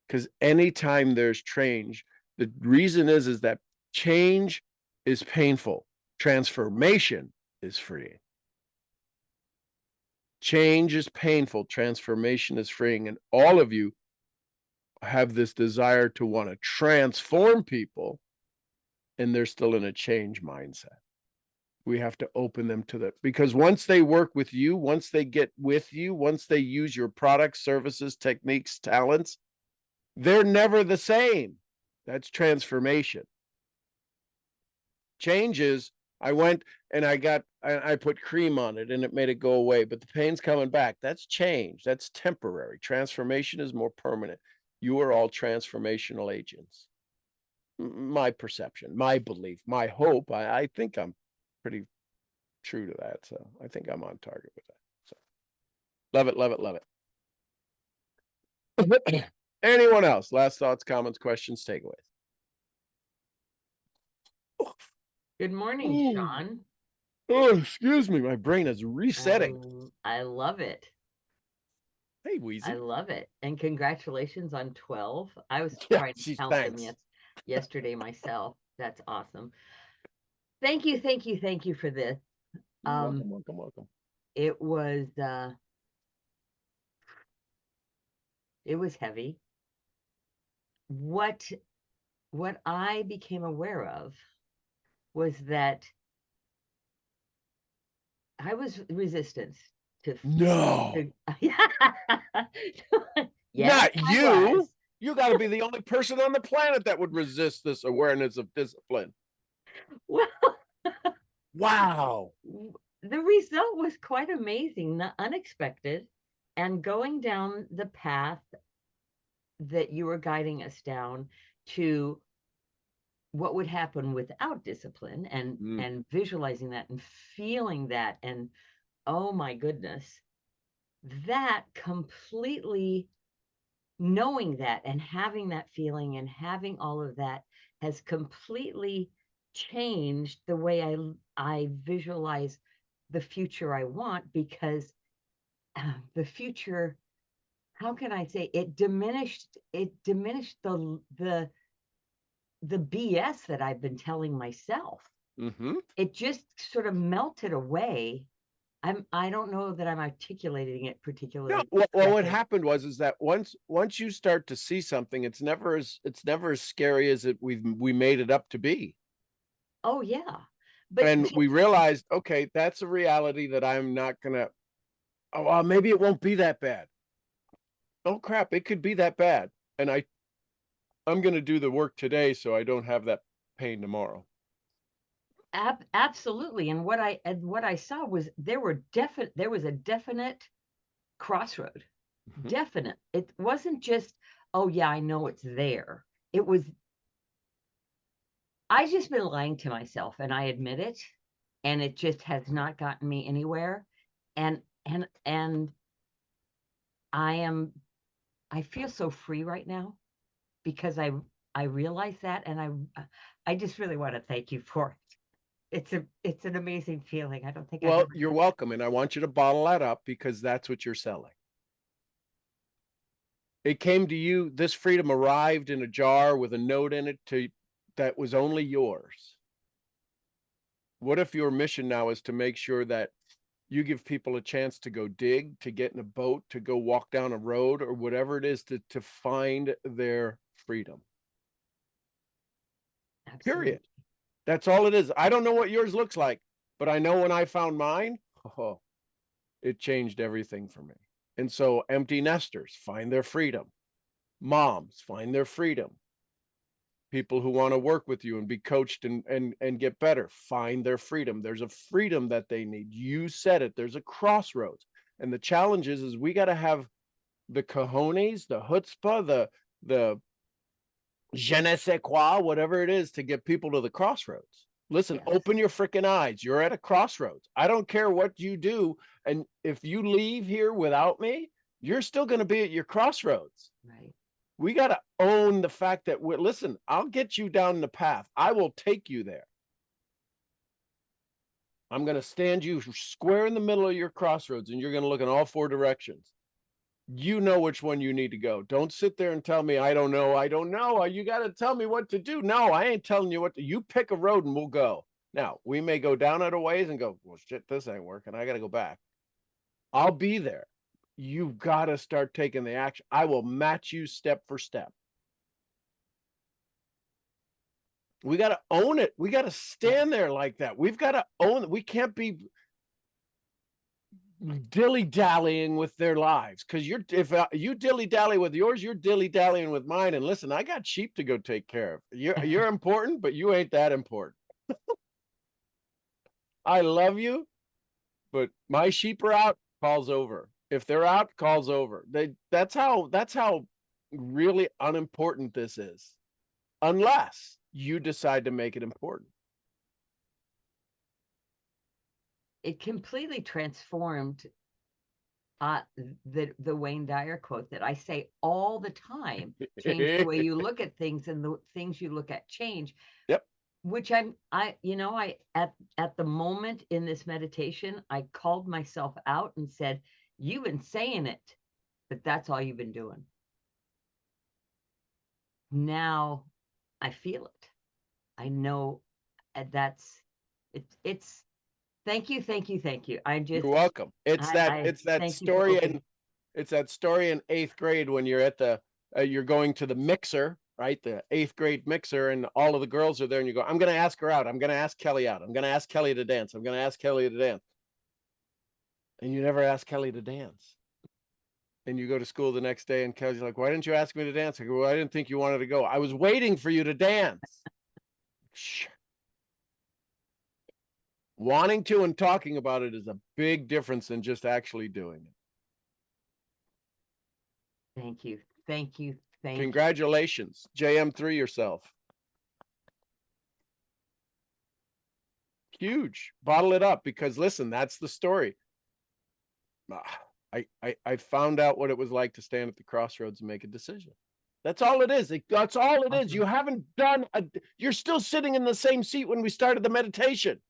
Because anytime there's change, the reason is that change is painful. Transformation is freeing. Change is painful. Transformation is freeing. And all of you have this desire to want to transform people, and they're still in a change mindset. We have to open them to that, because once they work with you, once they get with you, once they use your products, services, techniques, talents, they're never the same. That's transformation. Change is, I went and I put cream on it and it made it go away, but the pain's coming back. That's change. That's temporary. Transformation is more permanent. You are all transformational agents. My perception, my belief, my hope. I think I'm pretty true to that. So I think I'm on target with that. So love it, love it, love it. Anyone else? Last thoughts, comments, questions, takeaways? Good morning, Ooh. Sean. Oh, excuse me. My brain is resetting. I love it. Hey, Weezy. I love it. And congratulations on 12. I was Yeah, trying to geez, count thanks. them yesterday myself. That's awesome. Thank you, thank you, thank you for this. Welcome, welcome, welcome. It was heavy. What I became aware of was that I was resistant to No, yes, not I you. was. You got to be the only person on the planet that would resist this awareness of discipline. Well, Wow. the result was quite amazing, unexpected, and going down the path that you were guiding us down to what would happen without discipline, and visualizing that and feeling that, and oh my goodness, that completely, knowing that and having that feeling and having all of that has completely changed the way I visualize the future I want, because the future, how can I say, it diminished the BS that I've been telling myself. Mm-hmm. It just sort of melted away. I don't know that I'm articulating it particularly. No, well, what happened was that once you start to see something, it's never as scary as we made it up to be. Oh yeah, but and we realized, okay, that's a reality that I'm not gonna. Oh, well, maybe it won't be that bad. Oh crap, it could be that bad, and I'm gonna do the work today so I don't have that pain tomorrow. Absolutely. And what I saw was there was a definite crossroad. Mhm. Definite. It wasn't just, oh yeah, I know it's there. It was, I just been lying to myself, and I admit it, and it just has not gotten me anywhere. And I feel so free right now because I realize that, and I just really want to thank you for it. It's an amazing feeling. I don't think I've Well, ever. you're welcome. And I want you to bottle that up because that's what you're selling. It came to you, this freedom arrived in a jar with a note in it that was only yours. What if your mission now is to make sure that you give people a chance to go dig, to get in a boat, to go walk down a road, or whatever it is to find their freedom? Absolutely. Period. That's all it is. I don't know what yours looks like, but I know when I found mine, oh, it changed everything for me. And so empty nesters find their freedom. Moms find their freedom. People who want to work with you and be coached and get better find their freedom. There's a freedom that they need. You said it. There's a crossroads. And the challenge is we got to have the cojones, the chutzpah, the je ne sais quoi, whatever it is, to get people to the crossroads. Listen, Yes. open your freaking eyes. You're at a crossroads. I don't care what you do. And if you leave here without me, you're still going to be at your crossroads. Right. We got to own the fact that listen, I'll get you down the path. I will take you there. I'm going to stand you square in the middle of your crossroads, and you're going to look in all four directions. You know which one you need to go. Don't sit there and tell me, I don't know. I don't know. You got to tell me what to do. No, I ain't telling you what to. You pick a road and we'll go. Now, we may go down it a ways and go, well, shit, this ain't working. I got to go back. I'll be there. You've got to start taking the action. I will match you step for step. We got to own it. We got to stand there like that. We've got to own it. We can't be dilly-dallying with their lives, because if you dilly-dally with yours, you're dilly-dallying with mine. And listen, I got sheep to go take care of. You're important, but you ain't that important. I love you, but my sheep are out, call's over. If they're out, call's over. That's how really unimportant this is, unless you decide to make it important. It completely transformed the Wayne Dyer quote that I say all the time. Change the way you look at things, and the things you look at change. Yep. Which at the moment in this meditation, I called myself out and said, you've been saying it, but that's all you've been doing. Now I feel it. I know it's thank you. You're welcome. It's that thank you for story, opening. and it's that story in 8th grade when you're at you're going to the mixer, right? The 8th grade mixer, and all of the girls are there, and you go, I'm going to ask her out. I'm going to ask Kelly out. I'm going to ask Kelly to dance. I'm going to ask Kelly to dance. And you never ask Kelly to dance. And you go to school the next day, and Kelly's like, why didn't you ask me to dance? I go, well, I didn't think you wanted to go. I was waiting for you to dance. Wanting to and talking about it is a big difference than just actually doing it. Thank you. Congratulations. JM3 yourself. Huge. Bottle it up, because listen, that's the story. I found out what it was like to stand at the crossroads and make a decision. That's all it is. That's all it is. You haven't done you're still sitting in the same seat when we started the meditation.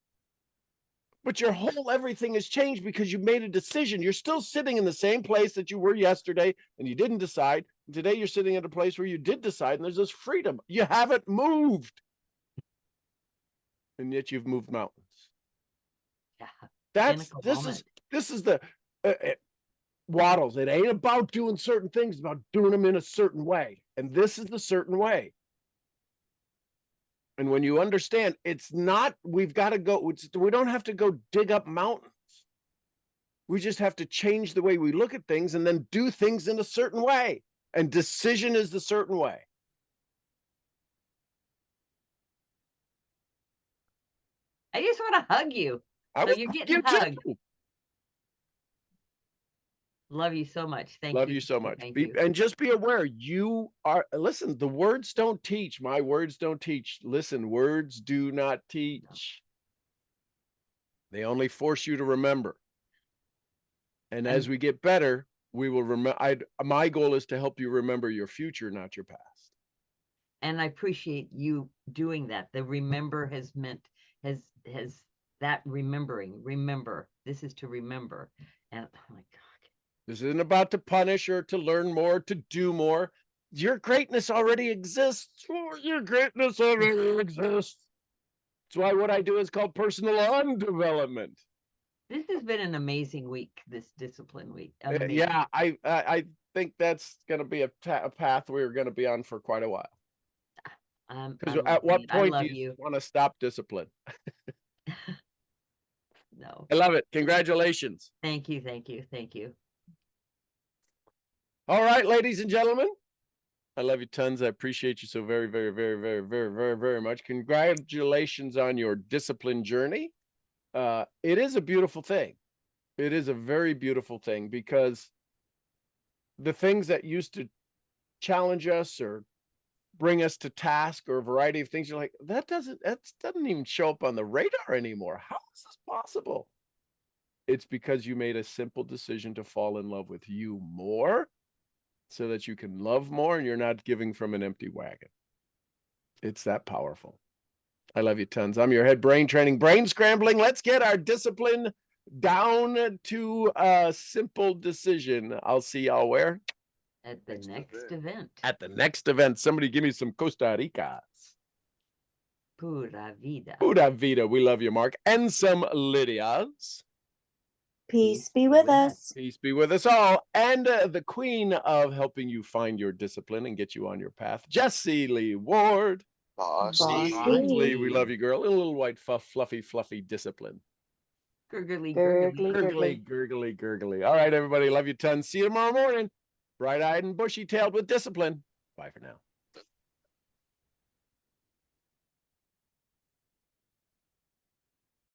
But your whole everything has changed because you made a decision. You're still sitting in the same place that you were yesterday, and you didn't decide. And today you're sitting at a place where you did decide, and there's this freedom. You haven't moved. And yet you've moved mountains. Yeah. This is the Waddles. It ain't about doing certain things, it's about doing them in a certain way. And this is the certain way. And when you understand, it's not, we've got to go, we don't have to go dig up mountains. We just have to change the way we look at things and then do things in a certain way. And decision is the certain way. I just want to hug you. So you're getting hugged. Love you so much. Thank Love you. you so much. Thank Be, you. and just be aware, you are, listen, the words don't teach. My words don't teach. Listen, words do not teach. They only force you to remember. And as And- we get better, we will remember. My goal is to help you remember your future, not your past. And I appreciate you doing that. The remember has that remember. This is to remember. And oh my God. This isn't about to punish or to learn more, to do more. Your greatness already exists. Your greatness already exists. That's why what I do is called personal development. This has been an amazing week, this discipline week. Amazing. Yeah, I think that's going to be a path we're going to be on for quite a while. Because at what point do you want to stop discipline? No. I love it. Congratulations. Thank you. Thank you. Thank you. All right, ladies and gentlemen. I love you tons. I appreciate you so very, very, very, very, very, very, very much. Congratulations on your discipline journey. It is a beautiful thing. It is a very beautiful thing because the things that used to challenge us or bring us to task or a variety of things, you're like, that doesn't even show up on the radar anymore. How is this possible? It's because you made a simple decision to fall in love with you more so that you can love more and you're not giving from an empty wagon. It's that powerful. I love you tons. I'm your head brain training, brain scrambling. Let's get our discipline down to a simple decision. I'll see y'all where? At the next event. At the next event. Somebody give me some Costa Ricas. Pura vida. Pura vida. We love you, Mark. And some Lydias. Peace be with us. Peace be with us all. And the queen of helping you find your discipline and get you on your path, Jessie Lee Ward. Boss Lee, we love you, girl. A little white, fluffy discipline. Gurgly, Gurgly, gurgly. Gurgly. All right, everybody. Love you tons. See you tomorrow morning. Bright-eyed and bushy-tailed with discipline. Bye for now.